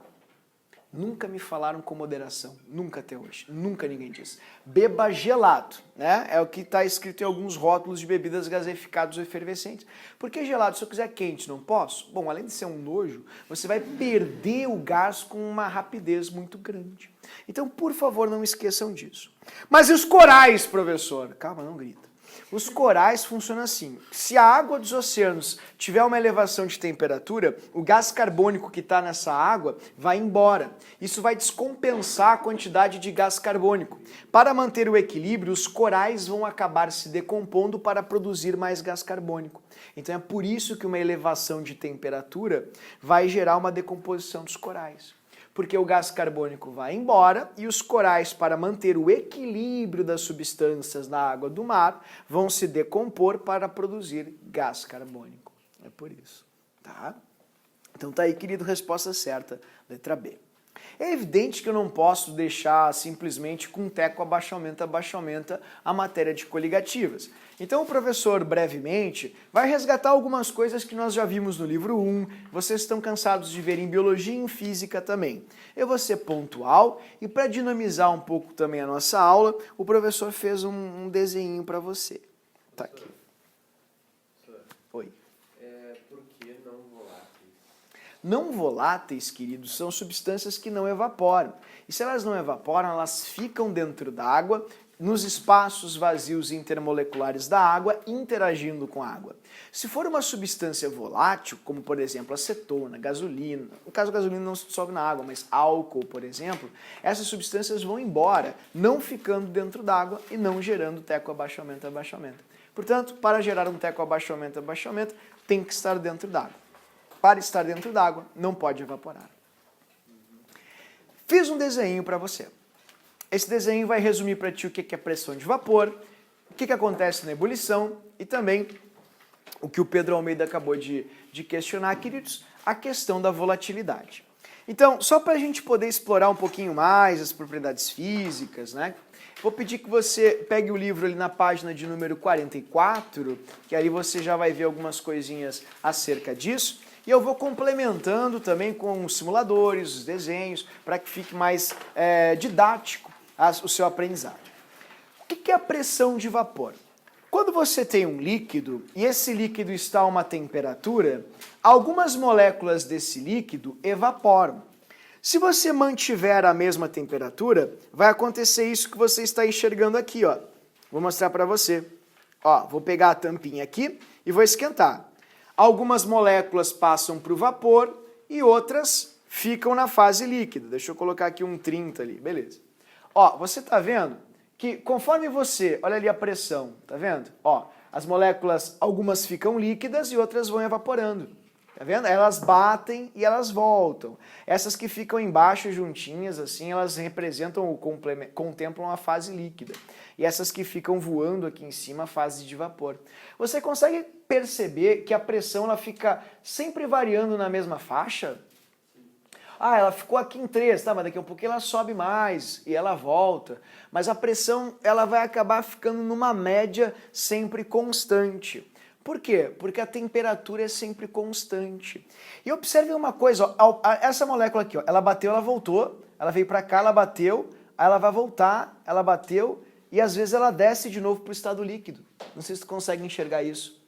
nunca me falaram com moderação, nunca até hoje, nunca ninguém diz. Beba gelado, né? É o que está escrito em alguns rótulos de bebidas gaseificadas ou efervescentes. Por que gelado? Se eu quiser quente, não posso? Bom, além de ser um nojo, você vai perder o gás com uma rapidez muito grande. Então, por favor, não esqueçam disso. Mas e os corais, professor? Calma, não grita. Os corais funcionam assim. Se a água dos oceanos tiver uma elevação de temperatura, o gás carbônico que está nessa água vai embora. Isso vai descompensar a quantidade de gás carbônico. Para manter o equilíbrio, os corais vão acabar se decompondo para produzir mais gás carbônico. Então é por isso que uma elevação de temperatura vai gerar uma decomposição dos corais. Porque o gás carbônico vai embora e os corais, para manter o equilíbrio das substâncias na água do mar, vão se decompor para produzir gás carbônico. É por isso, tá? Então tá aí, querido, resposta certa, letra B. É evidente que eu não posso deixar simplesmente com teco abaixamento a matéria de coligativas. Então o professor, brevemente, vai resgatar algumas coisas que nós já vimos no livro 1, vocês estão cansados de ver em biologia e em física também. Eu vou ser pontual e para dinamizar um pouco também a nossa aula, o professor fez um desenho para você. Tá aqui. Oi. Por que não voláteis? Não voláteis, queridos, são substâncias que não evaporam. E se elas não evaporam, elas ficam dentro da água, nos espaços vazios intermoleculares da água, interagindo com a água. Se for uma substância volátil, como por exemplo acetona, gasolina, no caso a gasolina não sobe na água, mas álcool, por exemplo, essas substâncias vão embora, não ficando dentro d'água e não gerando teco abaixamento. Portanto, para gerar um teco abaixamento, tem que estar dentro d'água. Para estar dentro d'água, não pode evaporar. Fiz um desenho para você. Esse desenho vai resumir para ti o que é pressão de vapor, o que acontece na ebulição e também o que o Pedro Almeida acabou de questionar, queridos, a questão da volatilidade. Então, só para a gente poder explorar um pouquinho mais as propriedades físicas, né? Vou pedir que você pegue o livro ali na página de número 44, que aí você já vai ver algumas coisinhas acerca disso. E eu vou complementando também com os simuladores, os desenhos, para que fique mais didático o seu aprendizado. O que é a pressão de vapor? Quando você tem um líquido e esse líquido está a uma temperatura, algumas moléculas desse líquido evaporam. Se você mantiver a mesma temperatura, vai acontecer isso que você está enxergando aqui, ó. Vou mostrar para você. Ó, vou pegar a tampinha aqui e vou esquentar. Algumas moléculas passam para o vapor e outras ficam na fase líquida. Deixa eu colocar aqui um 30 ali, beleza. Ó, você tá vendo que conforme você, olha ali a pressão, tá vendo? Ó, as moléculas, algumas ficam líquidas e outras vão evaporando. Tá vendo? Elas batem e elas voltam. Essas que ficam embaixo juntinhas, assim, elas representam contemplam a fase líquida. E essas que ficam voando aqui em cima, a fase de vapor. Você consegue perceber que a pressão ela fica sempre variando na mesma faixa? Ah, ela ficou aqui em 3, tá, mas daqui a um pouco ela sobe mais e ela volta. Mas a pressão ela vai acabar ficando numa média sempre constante. Por quê? Porque a temperatura é sempre constante. E observe uma coisa, ó, essa molécula aqui, ó, ela bateu, ela voltou, ela veio para cá, ela bateu, aí ela vai voltar, ela bateu e às vezes ela desce de novo para o estado líquido. Não sei se você consegue enxergar isso.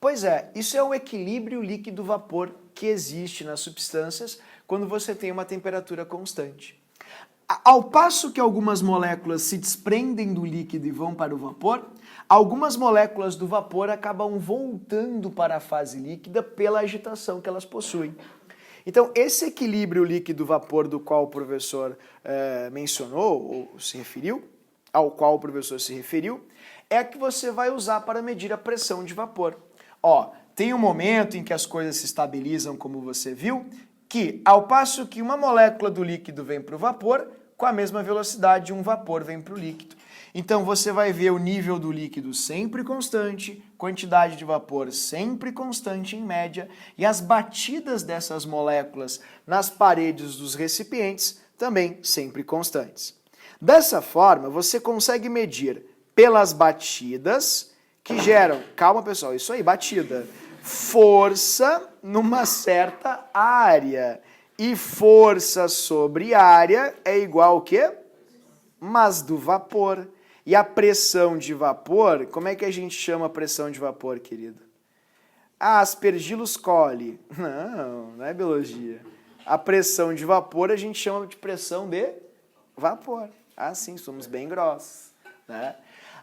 Pois é, isso é o equilíbrio líquido-vapor que existe nas substâncias quando você tem uma temperatura constante. Ao passo que algumas moléculas se desprendem do líquido e vão para o vapor, algumas moléculas do vapor acabam voltando para a fase líquida pela agitação que elas possuem. Então, esse equilíbrio líquido-vapor do qual o professor mencionou, ou se referiu, ao qual o professor se referiu, é que você vai usar para medir a pressão de vapor. Ó, tem um momento em que as coisas se estabilizam, como você viu, que ao passo que uma molécula do líquido vem para o vapor, com a mesma velocidade um vapor vem para o líquido. Então você vai ver o nível do líquido sempre constante, quantidade de vapor sempre constante em média, e as batidas dessas moléculas nas paredes dos recipientes também sempre constantes. Dessa forma, você consegue medir pelas batidas que geram, calma pessoal, isso aí, batida, força numa certa área. E força sobre área é igual ao quê? Mas do vapor. E a pressão de vapor, como é que a gente chama a pressão de vapor, querido? Ah, Aspergillus coli. Não é biologia. A pressão de vapor a gente chama de pressão de vapor. Ah, sim, somos bem grossos, né?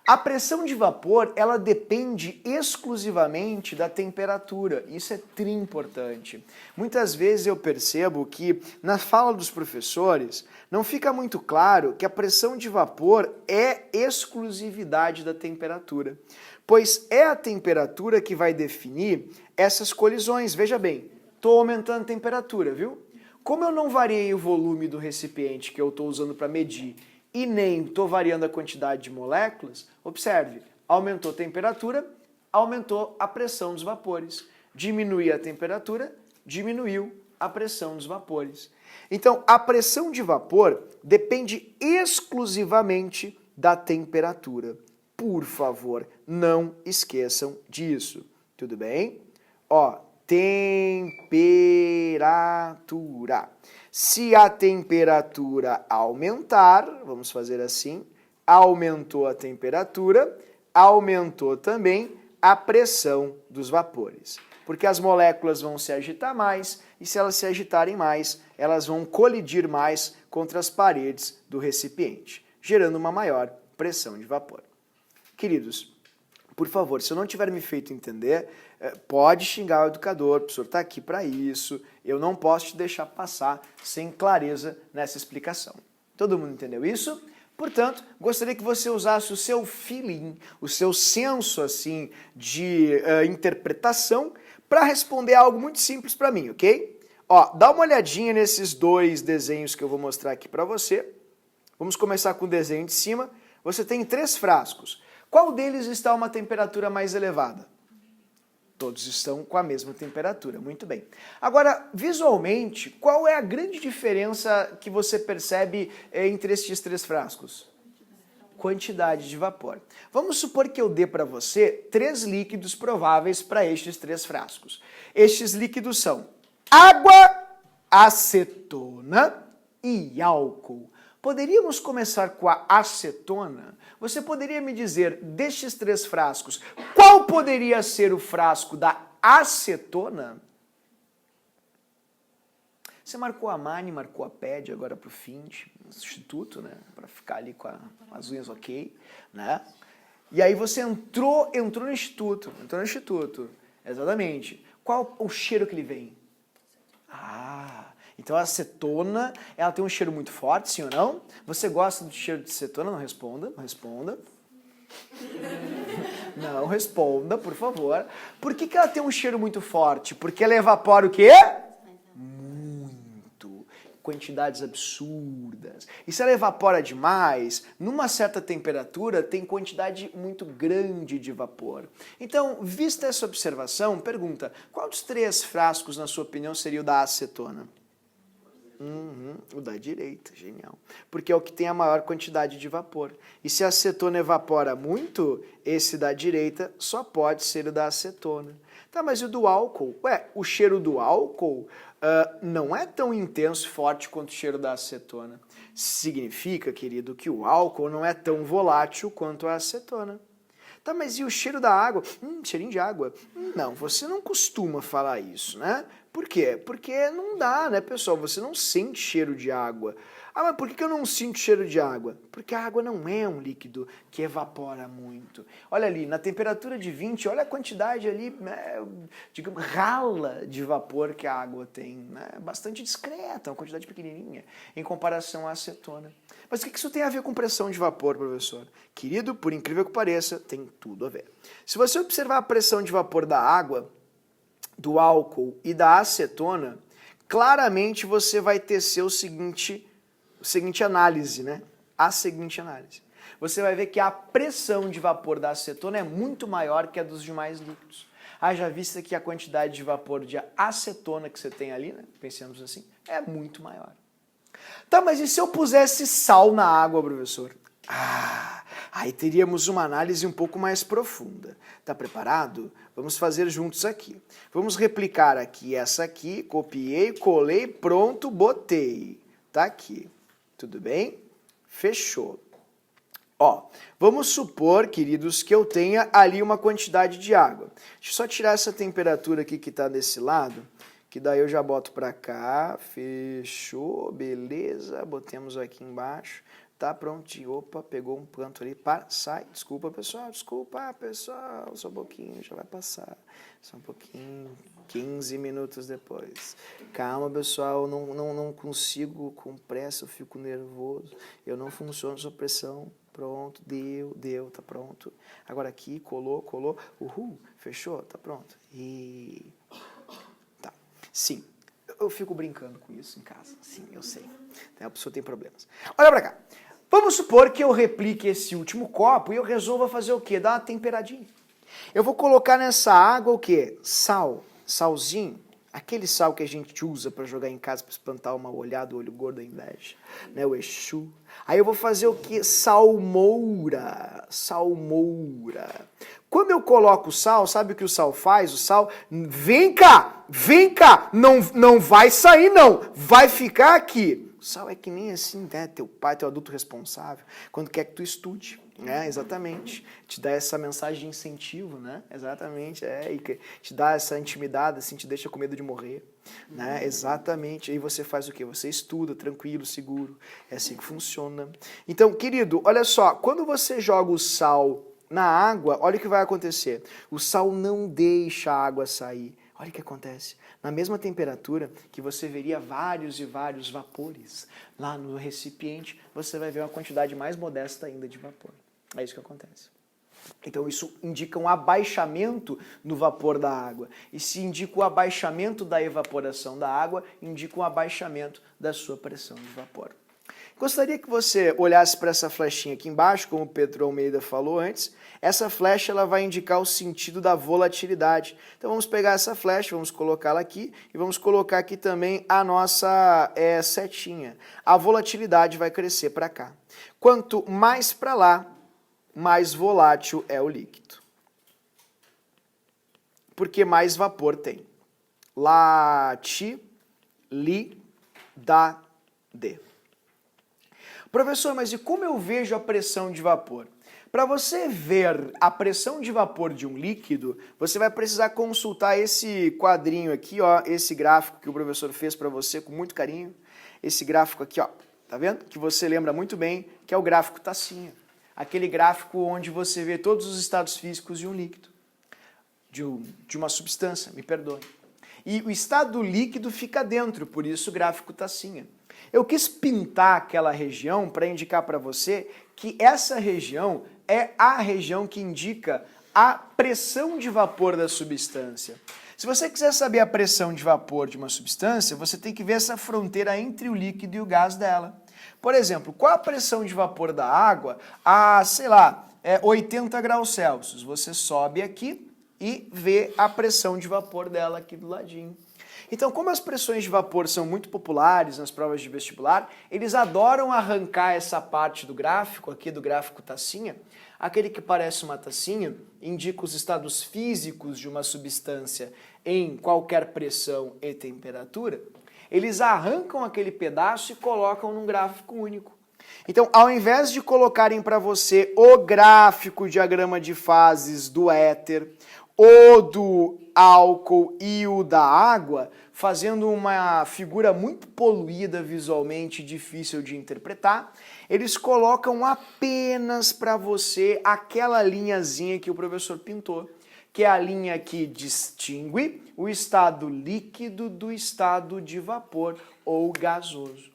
A pressão de vapor, ela depende exclusivamente da temperatura. Isso é tri importante. Muitas vezes eu percebo que na fala dos professores não fica muito claro que a pressão de vapor é exclusividade da temperatura, pois é a temperatura que vai definir essas colisões. Veja bem, estou aumentando a temperatura, viu? Como eu não variei o volume do recipiente que eu estou usando para medir e nem estou variando a quantidade de moléculas, observe, aumentou a temperatura, aumentou a pressão dos vapores. Diminuiu a temperatura, diminuiu a pressão dos vapores. Então, a pressão de vapor depende exclusivamente da temperatura. Por favor, não esqueçam disso. Tudo bem? Ó, temperatura. Se a temperatura aumentar, vamos fazer assim, aumentou a temperatura, aumentou também a pressão dos vapores. Porque as moléculas vão se agitar mais, e se elas se agitarem mais, elas vão colidir mais contra as paredes do recipiente, gerando uma maior pressão de vapor. Queridos, por favor, se eu não tiver me feito entender, pode xingar o educador, o professor está aqui para isso, eu não posso te deixar passar sem clareza nessa explicação. Todo mundo entendeu isso? Portanto, gostaria que você usasse o seu feeling, o seu senso assim de interpretação para responder algo muito simples para mim, ok? Ó, dá uma olhadinha nesses dois desenhos que eu vou mostrar aqui para você. Vamos começar com o desenho de cima. Você tem 3 frascos. Qual deles está a uma temperatura mais elevada? Todos estão com a mesma temperatura, muito bem. Agora, visualmente, qual é a grande diferença que você percebe entre estes 3 frascos? Quantidade de vapor. Vamos supor que eu dê para você 3 líquidos prováveis para estes 3 frascos. Estes líquidos são água, acetona e álcool. Poderíamos começar com a acetona? Você poderia me dizer, destes 3 frascos, qual poderia ser o frasco da acetona? Você marcou a Mani, marcou a PED agora para o FIND, no instituto, né? Para ficar ali com as unhas ok, né? E aí você entrou no instituto, exatamente. Qual o cheiro que ele vem? Então a acetona, ela tem um cheiro muito forte, sim ou não? Você gosta do cheiro de acetona? Não responda, não responda. Não responda, por favor. Por que ela tem um cheiro muito forte? Porque ela evapora o quê? Muito. Quantidades absurdas. E se ela evapora demais, numa certa temperatura, tem quantidade muito grande de vapor. Então, vista essa observação, pergunta, qual dos 3 frascos, na sua opinião, seria o da acetona? O da direita, genial. Porque é o que tem a maior quantidade de vapor. E se a acetona evapora muito, esse da direita só pode ser o da acetona. Tá, mas e o do álcool? Ué, o cheiro do álcool não é tão intenso e forte quanto o cheiro da acetona. Significa, querido, que o álcool não é tão volátil quanto a acetona. Tá, mas e o cheiro da água? Cheirinho de água. Não, você não costuma falar isso, né? Por quê? Porque não dá, né, pessoal? Você não sente cheiro de água. Ah, mas por que eu não sinto cheiro de água? Porque a água não é um líquido que evapora muito. Olha ali, na temperatura de 20, olha a quantidade ali, né, digamos, rala de vapor que a água tem. Né? Bastante discreta, uma quantidade pequenininha, em comparação à acetona. Mas o que isso tem a ver com pressão de vapor, professor? Querido, por incrível que pareça, tem tudo a ver. Se você observar a pressão de vapor da água, do álcool e da acetona, claramente você vai tecer a seguinte análise, né? A seguinte análise. Você vai ver que a pressão de vapor da acetona é muito maior que a dos demais líquidos. Haja vista que a quantidade de vapor de acetona que você tem ali, né? Pensemos assim, é muito maior. Tá, mas e se eu pusesse sal na água, professor? Aí teríamos uma análise um pouco mais profunda. Tá preparado? Vamos fazer juntos aqui. Vamos replicar aqui essa aqui, copiei, colei, pronto, botei. Tá aqui. Tudo bem? Fechou. Ó, vamos supor, queridos, que eu tenha ali uma quantidade de água. Deixa eu só tirar essa temperatura aqui que está desse lado, que daí eu já boto para cá. Fechou, beleza. Botemos aqui embaixo. Tá prontinho. Opa, pegou um canto ali. Sai. Desculpa, pessoal. Só um pouquinho, já vai passar. Só um pouquinho. 15 minutos depois. Calma, pessoal. Não consigo com pressa. Eu fico nervoso. Eu não funciono sob pressão. Pronto. Deu. Tá pronto. Agora aqui. Colou. Uhul. Fechou. Tá pronto. E... Tá. Sim. Eu fico brincando com isso em casa. Sim, eu sei. A pessoa tem problemas. Olha pra cá. Vamos supor que eu replique esse último copo e eu resolva fazer o quê? Dar uma temperadinha. Eu vou colocar nessa água o quê? Sal. Salzinho. Aquele sal que a gente usa para jogar em casa para espantar uma olhada, o olho gordo, a inveja. Né? O Exu. Aí eu vou fazer o quê? Salmoura. Quando eu coloco o sal, sabe o que o sal faz? O sal, vem cá, não vai sair não, vai ficar aqui. O sal é que nem assim, né? Teu pai, teu adulto responsável, quando quer que tu estude, né? Exatamente. Te dá essa mensagem de incentivo, né? Exatamente, e te dá essa intimidade, assim, te deixa com medo de morrer, né? Exatamente. Aí você faz o quê? Você estuda, tranquilo, seguro. É assim que funciona. Então, querido, olha só, quando você joga o sal na água, olha o que vai acontecer. O sal não deixa a água sair. Olha o que acontece. Na mesma temperatura que você veria vários e vários vapores lá no recipiente, você vai ver uma quantidade mais modesta ainda de vapor. É isso que acontece. Então isso indica um abaixamento no vapor da água. E se indica o abaixamento da evaporação da água, indica um abaixamento da sua pressão de vapor. Gostaria que você olhasse para essa flechinha aqui embaixo, como o Pedro Almeida falou antes. Essa flecha ela vai indicar o sentido da volatilidade. Então vamos pegar essa flecha, vamos colocá-la aqui e vamos colocar aqui também a nossa setinha. A volatilidade vai crescer para cá. Quanto mais para lá, mais volátil é o líquido. Porque mais vapor tem. Latilidade. Professor, mas e como eu vejo a pressão de vapor? Para você ver a pressão de vapor de um líquido, você vai precisar consultar esse quadrinho aqui, ó, esse gráfico que o professor fez para você com muito carinho. Esse gráfico aqui, ó, tá vendo? Que você lembra muito bem, que é o gráfico tacinha. Aquele gráfico onde você vê todos os estados físicos de um líquido, de uma substância, me perdoe. E o estado líquido fica dentro, por isso o gráfico tacinha. Eu quis pintar aquela região para indicar para você que essa região é a região que indica a pressão de vapor da substância. Se você quiser saber a pressão de vapor de uma substância, você tem que ver essa fronteira entre o líquido e o gás dela. Por exemplo, qual a pressão de vapor da água a, 80 graus Celsius? Você sobe aqui e vê a pressão de vapor dela aqui do ladinho. Então, como as pressões de vapor são muito populares nas provas de vestibular, eles adoram arrancar essa parte do gráfico, aqui do gráfico tacinha. Aquele que parece uma tacinha indica os estados físicos de uma substância em qualquer pressão e temperatura. Eles arrancam aquele pedaço e colocam num gráfico único. Então, ao invés de colocarem para você o gráfico, diagrama de fases do éter, o do álcool e o da água, fazendo uma figura muito poluída visualmente, difícil de interpretar, eles colocam apenas para você aquela linhazinha que o professor pintou, que é a linha que distingue o estado líquido do estado de vapor ou gasoso.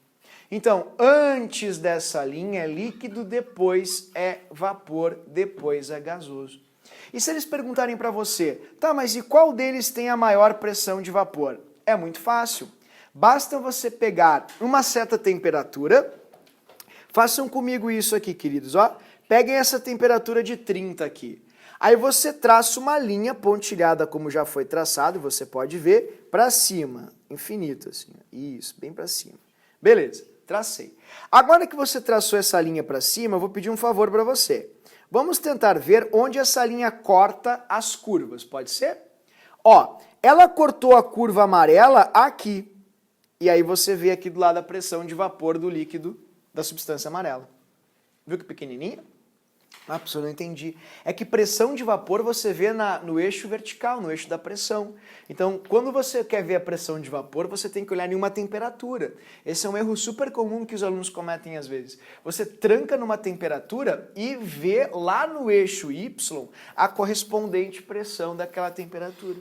Então, antes dessa linha é líquido, depois é vapor, depois é gasoso. E se eles perguntarem para você, tá, mas e qual deles tem a maior pressão de vapor? É muito fácil. Basta você pegar uma certa temperatura, façam comigo isso aqui, queridos, ó. Peguem essa temperatura de 30 aqui. Aí você traça uma linha pontilhada, como já foi traçado, você pode ver, para cima, infinito, assim. Isso, bem para cima. Beleza, tracei. Agora que você traçou essa linha para cima, eu vou pedir um favor para você. Vamos tentar ver onde essa linha corta as curvas, pode ser? Ó, ela cortou a curva amarela aqui. E aí você vê aqui do lado a pressão de vapor do líquido da substância amarela. Viu que pequenininha? Ah, professor, não entendi. É que pressão de vapor você vê no eixo vertical, no eixo da pressão. Então, quando você quer ver a pressão de vapor, você tem que olhar em uma temperatura. Esse é um erro super comum que os alunos cometem às vezes. Você tranca numa temperatura e vê lá no eixo Y a correspondente pressão daquela temperatura.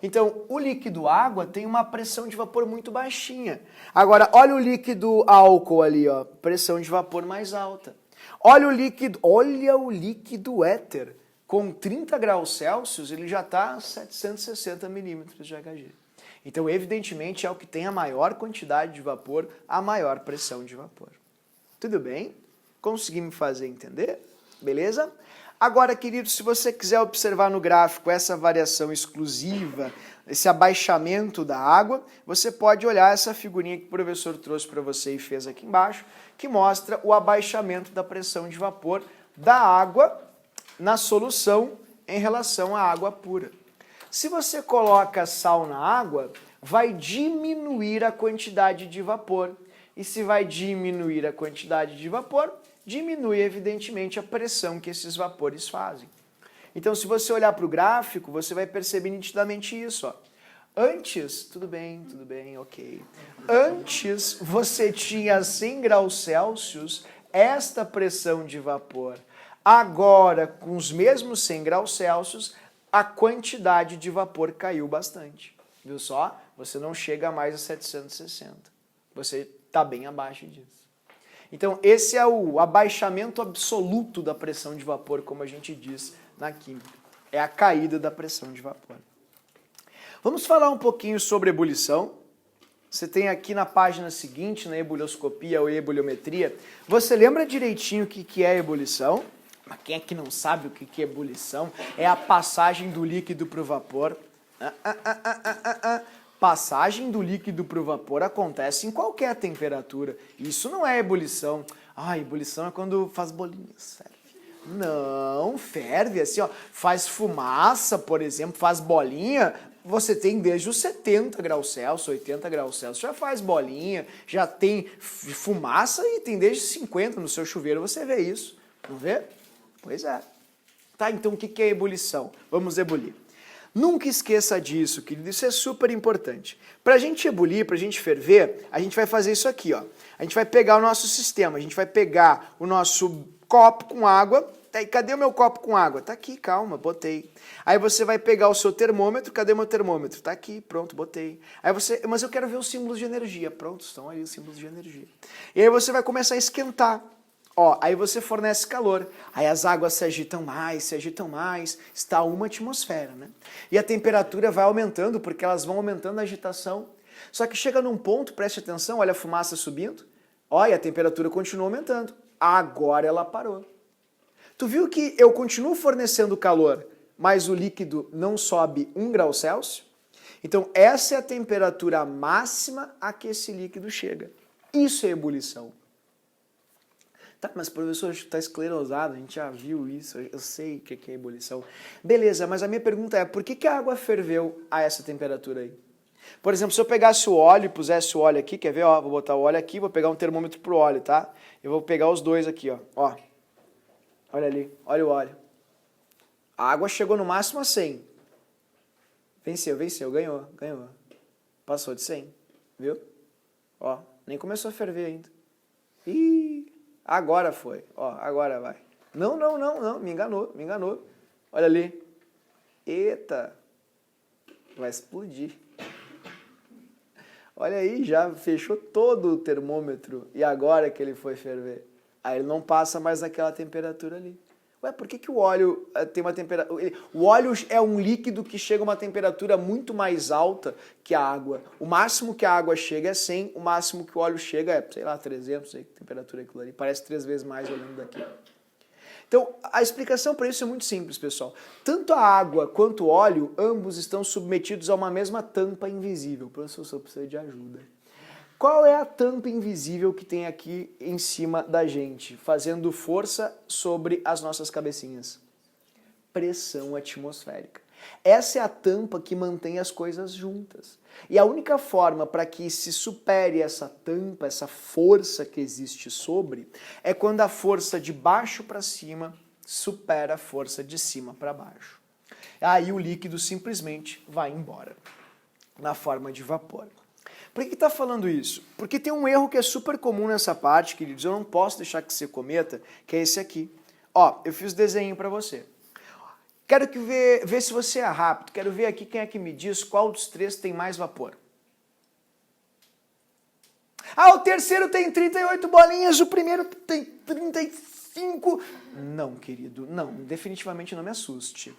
Então, o líquido água tem uma pressão de vapor muito baixinha. Agora, olha o líquido álcool ali, ó, pressão de vapor mais alta. Olha o líquido éter. Com 30 graus Celsius, ele já está a 760 milímetros de Hg. Então, evidentemente, é o que tem a maior quantidade de vapor, a maior pressão de vapor. Tudo bem? Consegui me fazer entender? Beleza? Agora, queridos, se você quiser observar no gráfico essa variação exclusiva, esse abaixamento da água, você pode olhar essa figurinha que o professor trouxe para você e fez aqui embaixo, que mostra o abaixamento da pressão de vapor da água na solução em relação à água pura. Se você coloca sal na água, vai diminuir a quantidade de vapor. E se vai diminuir a quantidade de vapor, diminui evidentemente a pressão que esses vapores fazem. Então, se você olhar para o gráfico, você vai perceber nitidamente isso, ó. Antes, tudo bem, ok. Antes você tinha 100 graus Celsius, esta pressão de vapor. Agora, com os mesmos 100 graus Celsius, a quantidade de vapor caiu bastante. Viu só? Você não chega mais a 760. Você está bem abaixo disso. Então, esse é o abaixamento absoluto da pressão de vapor, como a gente diz na química. É a caída da pressão de vapor. Vamos falar um pouquinho sobre ebulição. Você tem aqui na página seguinte, na ebulioscopia ou ebuliometria, você lembra direitinho o que é ebulição? Mas quem é que não sabe o que é ebulição? É a passagem do líquido para o vapor. Passagem do líquido para o vapor acontece em qualquer temperatura. Isso não é ebulição. Ah, ebulição é quando faz bolinhas, ferve. Não, ferve assim, ó. Faz fumaça, por exemplo, faz bolinha. Você tem desde os 70 graus Celsius, 80 graus Celsius, já faz bolinha, já tem fumaça e tem desde 50 no seu chuveiro, você vê isso. Não vê? Pois é. Tá, então o que é ebulição? Vamos ebulir. Nunca esqueça disso, querido, isso é super importante. Para a gente ebulir, para a gente ferver, a gente vai fazer isso aqui, ó. A gente vai pegar o nosso sistema, a gente vai pegar o nosso copo com água. Tá, cadê o meu copo com água? Tá aqui, calma, botei. Aí você vai pegar o seu termômetro, cadê meu termômetro? Tá aqui, pronto, botei. Aí você, mas eu quero ver os símbolos de energia. Pronto, estão aí os símbolos de energia. E aí você vai começar a esquentar. Ó, aí você fornece calor, aí as águas se agitam mais, está a 1 atmosfera, né? E a temperatura vai aumentando, porque elas vão aumentando a agitação. Só que chega num ponto, preste atenção, olha a fumaça subindo, ó, e a temperatura continua aumentando. Agora ela parou. Tu viu que eu continuo fornecendo calor, mas o líquido não sobe 1 grau Celsius? Então, essa é a temperatura máxima a que esse líquido chega. Isso é ebulição. Tá, mas professor, está esclerosado, a gente já viu isso, eu sei o que é ebulição. Beleza, mas a minha pergunta é, por que a água ferveu a essa temperatura aí? Por exemplo, se eu pegasse o óleo e pusesse o óleo aqui, quer ver? Ó, vou botar o óleo aqui, vou pegar um termômetro pro óleo, tá? Eu vou pegar os dois aqui, ó. Olha ali, olha o óleo. A água chegou no máximo a 100. Venceu, ganhou. Passou de 100, viu? Ó, nem começou a ferver ainda. Ih, agora foi. Ó, agora vai. Não, me enganou. Olha ali. Eita, vai explodir. Olha aí, já fechou todo o termômetro e agora que ele foi ferver. Aí ele não passa mais naquela temperatura ali. Ué, por que o óleo tem uma temperatura... O óleo é um líquido que chega a uma temperatura muito mais alta que a água. O máximo que a água chega é 100, o máximo que o óleo chega é, sei lá, 300, sei que temperatura é aquilo ali. Parece 3 vezes mais olhando daqui. Então, a explicação para isso é muito simples, pessoal. Tanto a água quanto o óleo, ambos estão submetidos a uma mesma tampa invisível. Professor, eu preciso de ajuda. Qual é a tampa invisível que tem aqui em cima da gente, fazendo força sobre as nossas cabecinhas? Pressão atmosférica. Essa é a tampa que mantém as coisas juntas. E a única forma para que se supere essa tampa, essa força que existe sobre, é quando a força de baixo para cima supera a força de cima para baixo. Aí o líquido simplesmente vai embora, na forma de vapor. Por que está falando isso? Porque tem um erro que é super comum nessa parte, queridos, eu não posso deixar que você cometa, que é esse aqui. Ó, eu fiz o desenho para você. Quero ver se você é rápido, quero ver aqui quem é que me diz qual dos 3 tem mais vapor. Ah, o terceiro tem 38 bolinhas, o primeiro tem 35. Não, querido, não, definitivamente não me assuste.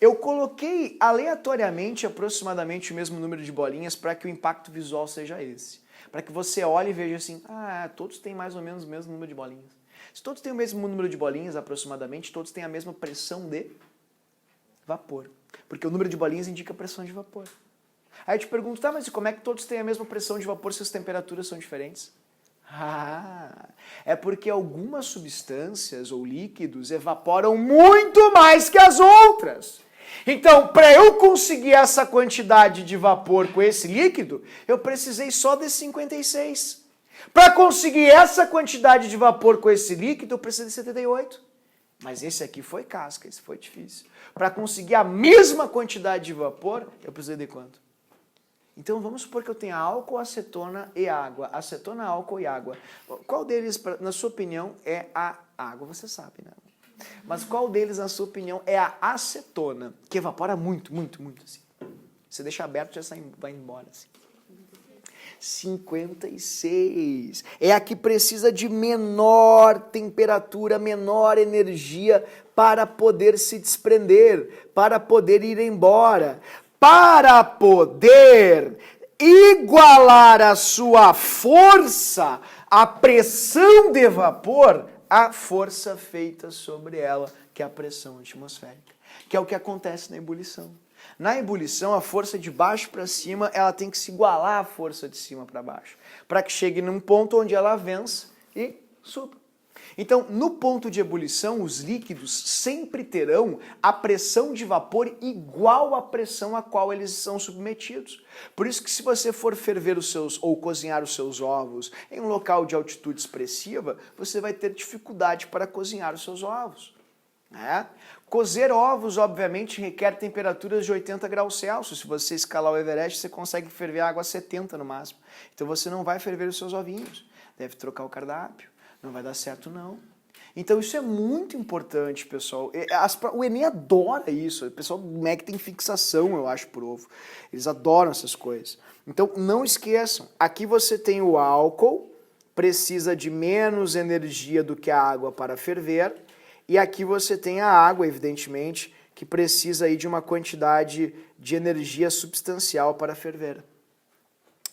Eu coloquei aleatoriamente aproximadamente o mesmo número de bolinhas para que o impacto visual seja esse. Para que você olhe e veja assim, todos têm mais ou menos o mesmo número de bolinhas. Se todos têm o mesmo número de bolinhas aproximadamente, todos têm a mesma pressão de vapor. Porque o número de bolinhas indica a pressão de vapor. Aí eu te pergunto, tá, mas como é que todos têm a mesma pressão de vapor se as temperaturas são diferentes? É porque algumas substâncias ou líquidos evaporam muito mais que as outras. Então, para eu conseguir essa quantidade de vapor com esse líquido, eu precisei só de 56. Para conseguir essa quantidade de vapor com esse líquido, eu precisei de 78. Mas esse aqui foi casca, esse foi difícil. Para conseguir a mesma quantidade de vapor, eu precisei de quanto? Então vamos supor que eu tenha álcool, acetona e água. Acetona, álcool e água. Qual deles, na sua opinião, é a água? Você sabe, né? Mas qual deles, na sua opinião, é a acetona? Que evapora muito, muito, muito, assim. Você deixa aberto, já vai embora, assim. 56. É a que precisa de menor temperatura, menor energia para poder se desprender, para poder ir embora. Para poder igualar a sua força, a pressão de vapor, a força feita sobre ela, que é a pressão atmosférica, que é o que acontece na ebulição. Na ebulição, a força de baixo para cima, ela tem que se igualar à força de cima para baixo, para que chegue num ponto onde ela vença e suba. Então, no ponto de ebulição, os líquidos sempre terão a pressão de vapor igual à pressão a qual eles são submetidos. Por isso que se você for ferver os seus ou cozinhar os seus ovos em um local de altitude expressiva, você vai ter dificuldade para cozinhar os seus ovos. Cozer ovos, obviamente, requer temperaturas de 80 graus Celsius. Se você escalar o Everest, você consegue ferver água a 70 no máximo. Então você não vai ferver os seus ovinhos. Deve trocar o cardápio. Não vai dar certo, não. Então isso é muito importante, pessoal. O Enem adora isso. O pessoal do MEC tem fixação, eu acho, por ovo. Eles adoram essas coisas. Então não esqueçam, aqui você tem o álcool, precisa de menos energia do que a água para ferver. E aqui você tem a água, evidentemente, que precisa aí de uma quantidade de energia substancial para ferver.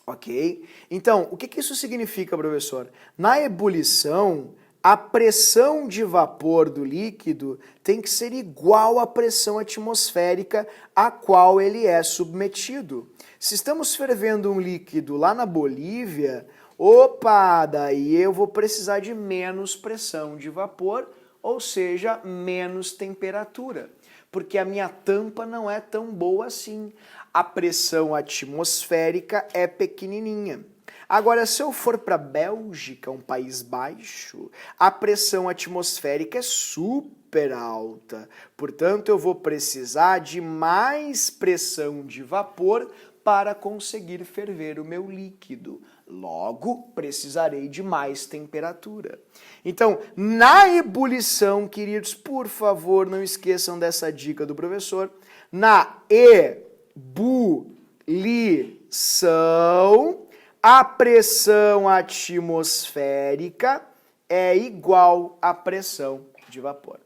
Ok? Então, o que isso significa, professor? Na ebulição, a pressão de vapor do líquido tem que ser igual à pressão atmosférica a qual ele é submetido. Se estamos fervendo um líquido lá na Bolívia, opa, daí eu vou precisar de menos pressão de vapor, ou seja, menos temperatura, porque a minha tampa não é tão boa assim. A pressão atmosférica é pequenininha. Agora, se eu for para a Bélgica, um país baixo, a pressão atmosférica é super alta. Portanto, eu vou precisar de mais pressão de vapor para conseguir ferver o meu líquido. Logo, precisarei de mais temperatura. Então, na ebulição, queridos, por favor, não esqueçam dessa dica do professor. Na ebulição, a pressão atmosférica é igual à pressão de vapor.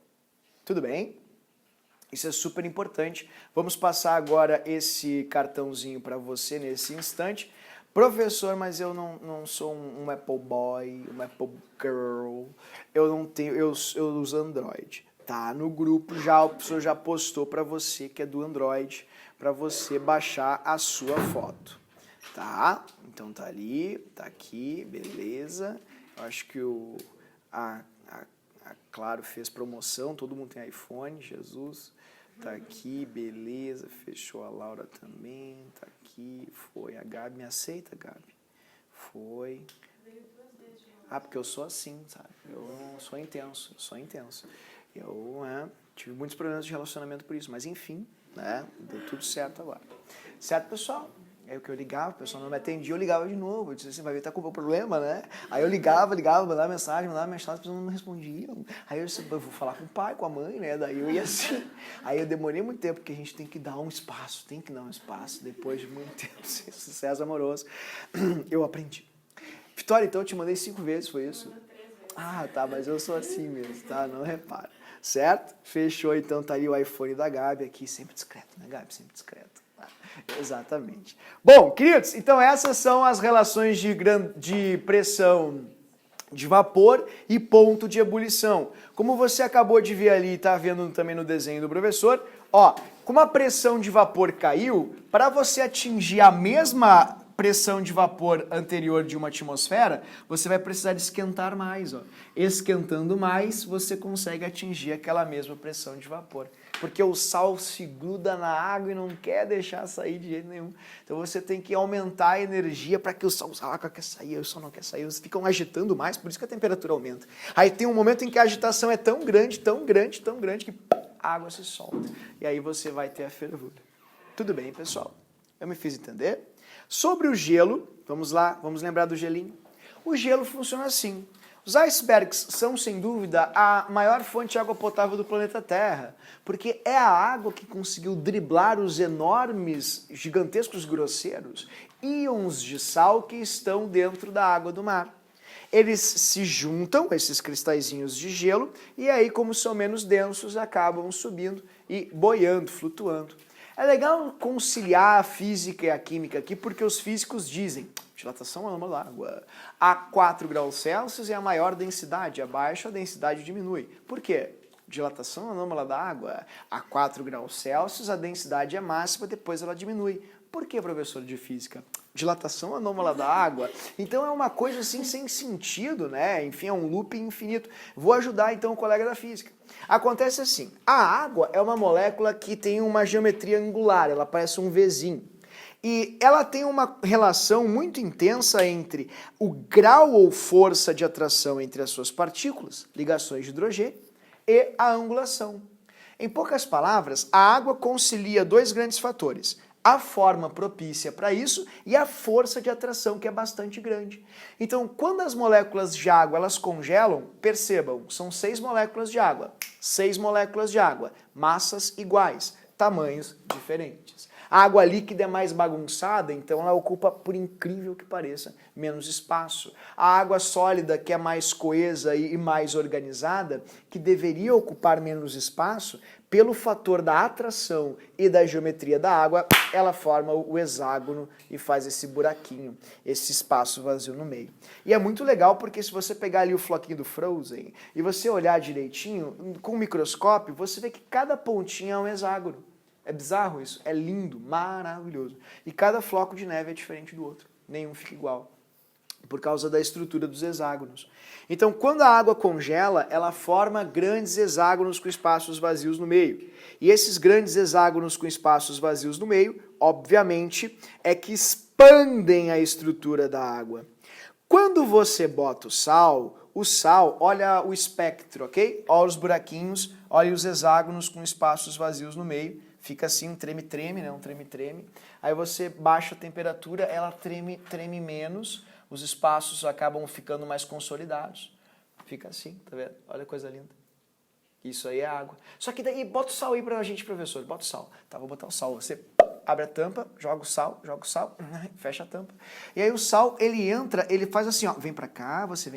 Tudo bem? Isso é super importante. Vamos passar agora esse cartãozinho para você nesse instante. Professor, mas eu não sou um Apple Boy, um Apple Girl, eu uso Android. Tá no grupo, o professor já postou para você que é do Android, para você baixar a sua foto. Tá? Então tá ali, tá aqui, beleza. Eu acho que a Claro fez promoção, todo mundo tem iPhone, Jesus. Tá aqui, beleza, fechou a Laura também, tá aqui, foi. A Gabi, me aceita, Gabi? Foi. Ah, porque eu sou assim, sabe? Eu sou intenso, Eu tive muitos problemas de relacionamento por isso, mas enfim, né? Deu tudo certo agora. Certo, pessoal? Aí o que eu ligava, o pessoal não me atendia, eu ligava de novo. Eu disse assim, vai ver, tá com o problema, né? Aí eu ligava, mandava mensagem, as pessoas não respondiam. Aí eu disse, eu vou falar com o pai, com a mãe, né? Daí eu ia assim. Aí eu demorei muito tempo, porque a gente tem que dar um espaço, depois de muito tempo sem sucesso amoroso. Eu aprendi. Vitória, então eu te mandei 5 vezes, foi isso? Ah, tá, mas eu sou assim mesmo, tá? Não repara. Certo? Fechou, então tá aí o iPhone da Gabi aqui, sempre discreto, né, Gabi? Sempre discreto. Exatamente. Bom, queridos, então essas são as relações de pressão de vapor e ponto de ebulição. Como você acabou de ver ali e está vendo também no desenho do professor, ó, como a pressão de vapor caiu, para você atingir a mesma pressão de vapor anterior de uma atmosfera, você vai precisar de esquentar mais. Ó. Esquentando mais, você consegue atingir aquela mesma pressão de vapor. Porque o sal se gruda na água e não quer deixar sair de jeito nenhum. Então você tem que aumentar a energia para que o sal quer sair, o sal não quer sair. Vocês ficam agitando mais, por isso que a temperatura aumenta. Aí tem um momento em que a agitação é tão grande, que a água se solta. E aí você vai ter a fervura. Tudo bem, pessoal? Eu me fiz entender? Sobre o gelo, vamos lá, vamos lembrar do gelinho. O gelo funciona assim. Os icebergs são, sem dúvida, a maior fonte de água potável do planeta Terra, porque é a água que conseguiu driblar os enormes, gigantescos grosseiros íons de sal que estão dentro da água do mar. Eles se juntam, esses cristalzinhos de gelo, e aí, como são menos densos, acabam subindo e boiando, flutuando. É legal conciliar a física e a química aqui, porque os físicos dizem, dilatação anômala da água, a 4 graus Celsius é a maior densidade, abaixo a densidade diminui. Por quê? Dilatação anômala da água, a 4 graus Celsius a densidade é máxima, depois ela diminui. Por que, professor de física? Dilatação anômala da água. Então é uma coisa assim sem sentido, né? Enfim, é um loop infinito. Vou ajudar então o colega da física. Acontece assim, a água é uma molécula que tem uma geometria angular, ela parece um Vzinho. E ela tem uma relação muito intensa entre o grau ou força de atração entre as suas partículas, ligações de hidrogênio, e a angulação. Em poucas palavras, a água concilia 2 grandes fatores. A forma propícia para isso e a força de atração, que é bastante grande. Então, quando as moléculas de água elas congelam, percebam, são 6 moléculas de água. 6 moléculas de água, massas iguais, tamanhos diferentes. A água líquida é mais bagunçada, então ela ocupa, por incrível que pareça, menos espaço. A água sólida, que é mais coesa e mais organizada, que deveria ocupar menos espaço, pelo fator da atração e da geometria da água, ela forma o hexágono e faz esse buraquinho, esse espaço vazio no meio. E é muito legal porque se você pegar ali o floquinho do Frozen e você olhar direitinho, com o microscópio, você vê que cada pontinha é um hexágono. É bizarro isso, é lindo, maravilhoso. E cada floco de neve é diferente do outro, nenhum fica igual, por causa da estrutura dos hexágonos. Então, quando a água congela, ela forma grandes hexágonos com espaços vazios no meio. E esses grandes hexágonos com espaços vazios no meio, obviamente, é que expandem a estrutura da água. Quando você bota o sal, olha o espectro, ok? Olha os buraquinhos, olha os hexágonos com espaços vazios no meio. Fica assim um treme-treme, né? Um treme-treme. Aí você baixa a temperatura, ela treme menos, os espaços acabam ficando mais consolidados. Fica assim, tá vendo? Olha que coisa linda. Isso aí é água. Só que daí, bota o sal aí pra gente, professor. Bota o sal. Tá, vou botar o sal. Você abre a tampa, joga o sal, fecha a tampa. E aí o sal, ele entra, ele faz assim, ó. Vem pra cá, você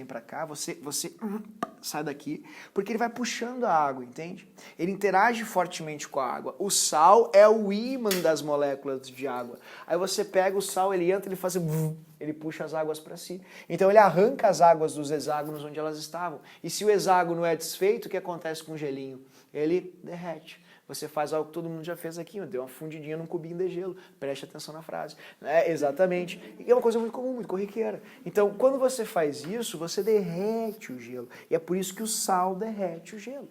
sai daqui. Porque ele vai puxando a água, entende? Ele interage fortemente com a água. O sal é o ímã das moléculas de água. Aí você pega o sal, ele entra, ele faz ele puxa as águas para si. Então ele arranca as águas dos hexágonos onde elas estavam. E se o hexágono é desfeito, o que acontece com o gelinho? Ele derrete. Você faz algo que todo mundo já fez aqui, deu uma fundidinha num cubinho de gelo. Preste atenção na frase. Exatamente. E é uma coisa muito comum, muito corriqueira. Então, quando você faz isso, você derrete o gelo. E é por isso que o sal derrete o gelo.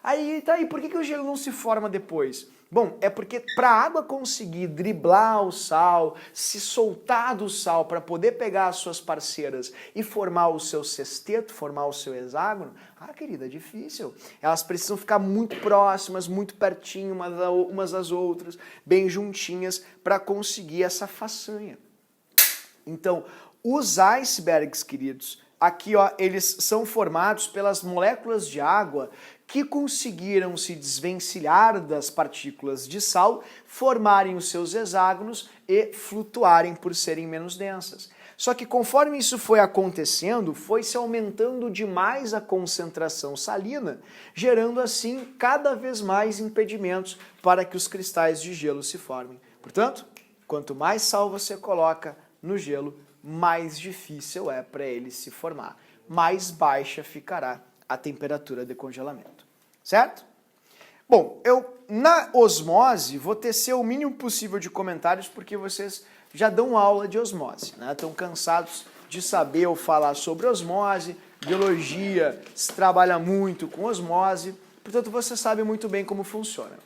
Aí, tá aí, por que o gelo não se forma depois? Bom, é porque para a água conseguir driblar o sal, se soltar do sal para poder pegar as suas parceiras e formar o seu sexteto, formar o seu hexágono, querida, é difícil. Elas precisam ficar muito próximas, muito pertinho umas das outras, bem juntinhas, para conseguir essa façanha. Então, os icebergs, queridos, aqui ó, eles são formados pelas moléculas de água que conseguiram se desvencilhar das partículas de sal, formarem os seus hexágonos e flutuarem por serem menos densas. Só que conforme isso foi acontecendo, foi se aumentando demais a concentração salina, gerando assim cada vez mais impedimentos para que os cristais de gelo se formem. Portanto, quanto mais sal você coloca no gelo, mais difícil é para ele se formar, mais baixa ficará a temperatura de congelamento, certo? Bom, eu na osmose vou tecer o mínimo possível de comentários porque vocês já dão aula de osmose, né? Estão cansados de saber ou falar sobre osmose, biologia se trabalha muito com osmose, portanto você sabe muito bem como funciona.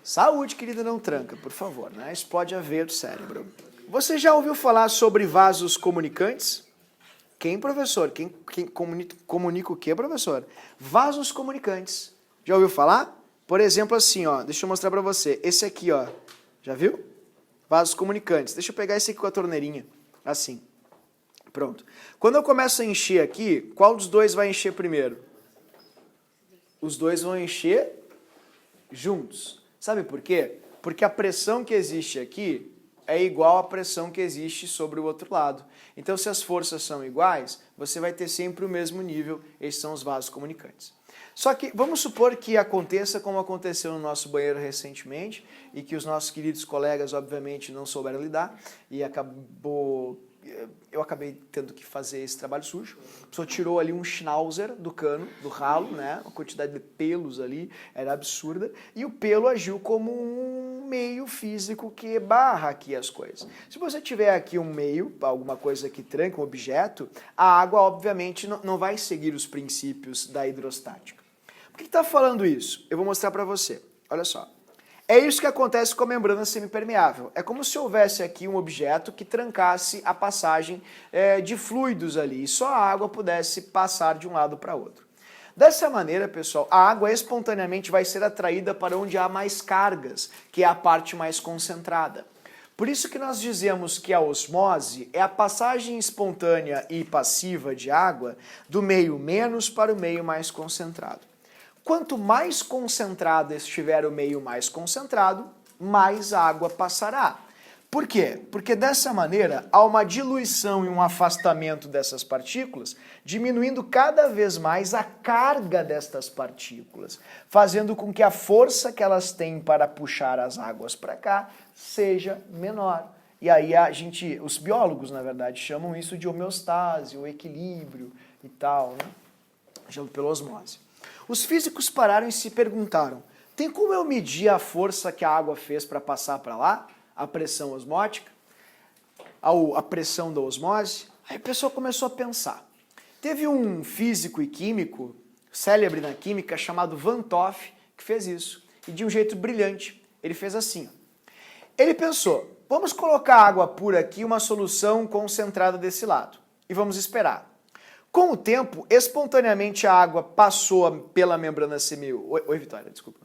Saúde, querida, não tranca, por favor, né? Explode a veia do cérebro. Você já ouviu falar sobre vasos comunicantes? Quem, professor? Quem comunica o quê, professor? Vasos comunicantes. Já ouviu falar? Por exemplo, assim, ó, deixa eu mostrar pra você. Esse aqui, ó, já viu? Vasos comunicantes. Deixa eu pegar esse aqui com a torneirinha. Assim. Pronto. Quando eu começo a encher aqui, qual dos dois vai encher primeiro? Os dois vão encher juntos. Sabe por quê? Porque a pressão que existe aqui é igual à pressão que existe sobre o outro lado. Então, se as forças são iguais, você vai ter sempre o mesmo nível. Esses são os vasos comunicantes. Só que vamos supor que aconteça como aconteceu no nosso banheiro recentemente e que os nossos queridos colegas, obviamente, não souberam lidar e eu acabei tendo que fazer esse trabalho sujo. A pessoa tirou ali um schnauzer do cano, do ralo, né? A quantidade de pelos ali era absurda e o pelo agiu como um meio físico que barra aqui as coisas. Se você tiver aqui um meio, alguma coisa que tranca um objeto, a água obviamente não vai seguir os princípios da hidrostática. Por que está falando isso? Eu vou mostrar para você. Olha só. É isso que acontece com a membrana semipermeável. É como se houvesse aqui um objeto que trancasse a passagem de fluidos ali e só a água pudesse passar de um lado para outro. Dessa maneira, pessoal, a água espontaneamente vai ser atraída para onde há mais cargas, que é a parte mais concentrada. Por isso que nós dizemos que a osmose é a passagem espontânea e passiva de água do meio menos para o meio mais concentrado. Quanto mais concentrado estiver o meio mais concentrado, mais água passará. Por quê? Porque dessa maneira há uma diluição e um afastamento dessas partículas, diminuindo cada vez mais a carga destas partículas, fazendo com que a força que elas têm para puxar as águas para cá seja menor. E aí os biólogos, na verdade, chamam isso de homeostase, ou equilíbrio e tal, né? Chamado pela osmose. Os físicos pararam e se perguntaram, tem como eu medir a força que a água fez para passar para lá? A pressão osmótica? A pressão da osmose? Aí a pessoa começou a pensar. Teve um físico e químico, célebre na química, chamado Van 't Hoff, que fez isso. E de um jeito brilhante. Ele fez assim. Ele pensou, vamos colocar água pura aqui, uma solução concentrada desse lado. E vamos esperar. Com o tempo, espontaneamente a água passou pela membrana semiotica. Oi, Vitória, desculpa.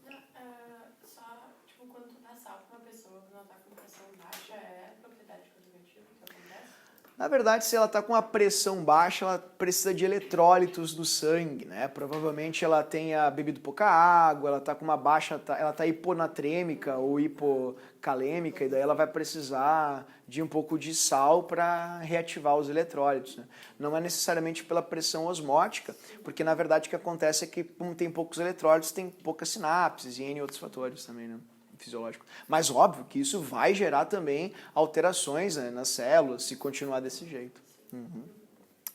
Só, tipo, quando tu dá sal pra uma pessoa, quando ela tá com pressão baixa, é propriedade conjugativa que acontece? Na verdade, se ela está com a pressão baixa, ela precisa de eletrólitos do sangue, né? Provavelmente ela tenha bebido pouca água, ela está com uma baixa, ela está hiponatrêmica ou hipocalêmica, e daí ela vai precisar de um pouco de sal para reativar os eletrólitos, né? Não é necessariamente pela pressão osmótica, porque na verdade o que acontece é que como tem poucos eletrólitos, tem poucas sinapses e N outros fatores também, né? Fisiológico. Mas óbvio que isso vai gerar também alterações, né, nas células, se continuar desse jeito.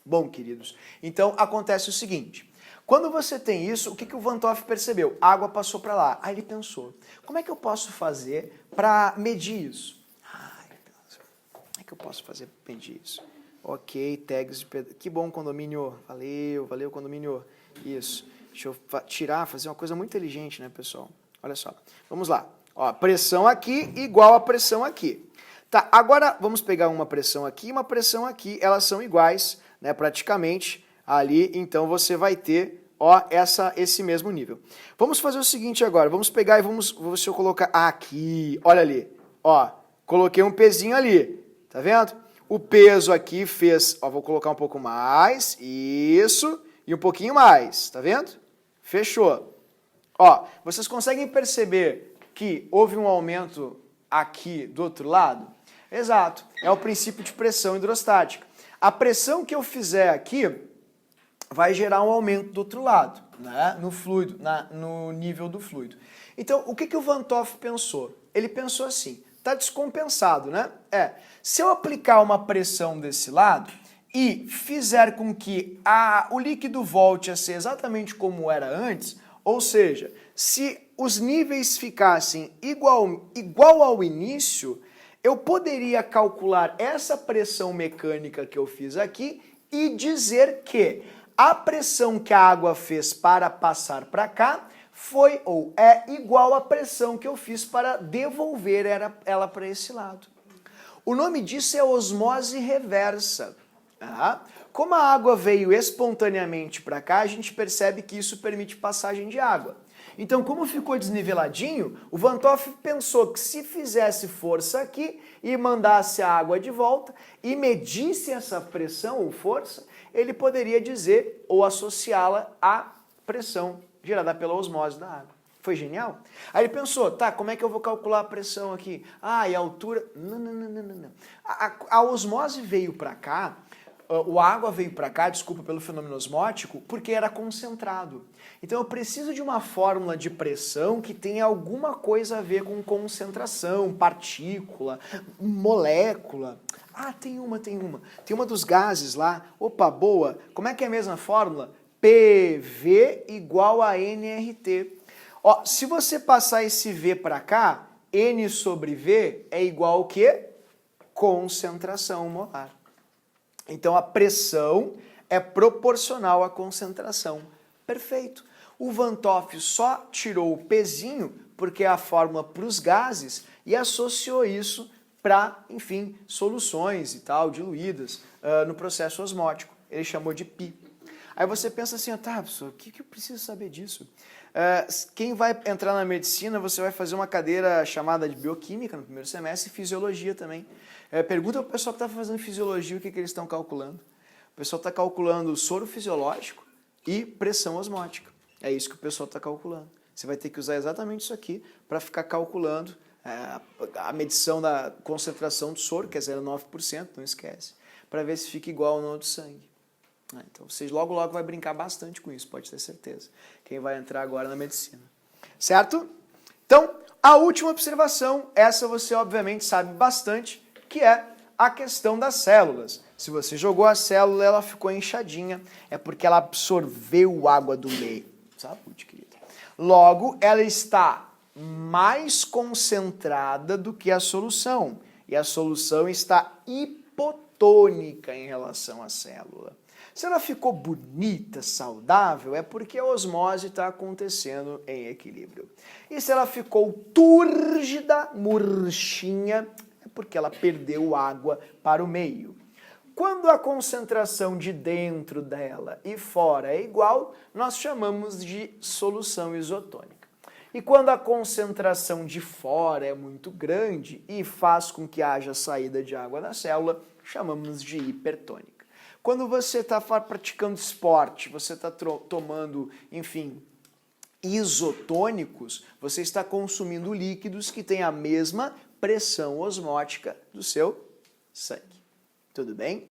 Bom, queridos, então acontece o seguinte, quando você tem isso, o que o Van 't Hoff percebeu? A água passou para lá. Aí ele pensou, como é que eu posso fazer para medir isso? Como é que eu posso fazer para medir isso? Ok, tags de que bom, condomínio, valeu condomínio, isso. Deixa eu fazer uma coisa muito inteligente, né, pessoal? Olha só, vamos lá. Ó, pressão aqui igual a pressão aqui. Tá, agora vamos pegar uma pressão aqui e uma pressão aqui, elas são iguais, né, praticamente ali, então você vai ter, ó, esse mesmo nível. Vamos fazer o seguinte agora, vamos pegar e deixa eu colocar aqui, olha ali, ó, coloquei um pezinho ali, tá vendo? O peso aqui fez, ó, vou colocar um pouco mais, isso, e um pouquinho mais, tá vendo? Fechou. Ó, vocês conseguem perceber que houve um aumento aqui do outro lado? Exato, é o princípio de pressão hidrostática. A pressão que eu fizer aqui vai gerar um aumento do outro lado, né? No fluido, no nível do fluido. Então, o que o Van 't Hoff pensou? Ele pensou assim, está descompensado, né? Se eu aplicar uma pressão desse lado e fizer com que o líquido volte a ser exatamente como era antes, ou seja, se os níveis ficassem igual ao início, eu poderia calcular essa pressão mecânica que eu fiz aqui e dizer que a pressão que a água fez para passar para cá foi ou é igual à pressão que eu fiz para devolver ela para esse lado. O nome disso é osmose reversa. Tá? Como a água veio espontaneamente para cá, a gente percebe que isso permite passagem de água. Então, como ficou desniveladinho, o Van 't Hoff pensou que se fizesse força aqui e mandasse a água de volta e medisse essa pressão ou força, ele poderia dizer ou associá-la à pressão gerada pela osmose da água. Foi genial? Aí ele pensou, tá, como é que eu vou calcular a pressão aqui? E a altura... Não. A osmose veio para cá, a água veio para cá, desculpa pelo fenômeno osmótico, porque era concentrado. Então eu preciso de uma fórmula de pressão que tenha alguma coisa a ver com concentração, partícula, molécula. Tem uma. Tem uma dos gases lá. Opa, boa. Como é que é a mesma fórmula? PV igual a nRT. Ó, se você passar esse V para cá, N sobre V é igual ao quê? Concentração molar. Então a pressão é proporcional à concentração. Perfeito. O Van 't Hoff só tirou o pezinho, porque é a fórmula para os gases, e associou isso para, enfim, soluções e tal, diluídas no processo osmótico. Ele chamou de π. Aí você pensa assim, tá, professor, o que eu preciso saber disso? Quem vai entrar na medicina, você vai fazer uma cadeira chamada de bioquímica no primeiro semestre e fisiologia também. Pergunta para o pessoal que está fazendo fisiologia o que eles estão calculando. O pessoal está calculando soro fisiológico e pressão osmótica. É isso que o pessoal está calculando. Você vai ter que usar exatamente isso aqui para ficar calculando a medição da concentração do soro, que é 0,9%, não esquece, para ver se fica igual ou não ao do sangue. Então, vocês logo vai brincar bastante com isso, pode ter certeza. Quem vai entrar agora na medicina. Certo? Então, a última observação, essa você obviamente sabe bastante, que é a questão das células. Se você jogou a célula, ela ficou inchadinha, é porque ela absorveu água do meio. Saúde, querida. Logo, ela está mais concentrada do que a solução. E a solução está hipotônica em relação à célula. Se ela ficou bonita, saudável, é porque a osmose está acontecendo em equilíbrio. E se ela ficou túrgida, murchinha, é porque ela perdeu água para o meio. Quando a concentração de dentro dela e fora é igual, nós chamamos de solução isotônica. E quando a concentração de fora é muito grande e faz com que haja saída de água da célula, chamamos de hipertônica. Quando você está praticando esporte, você está tomando, enfim, isotônicos, você está consumindo líquidos que têm a mesma pressão osmótica do seu sangue. Tudo bem?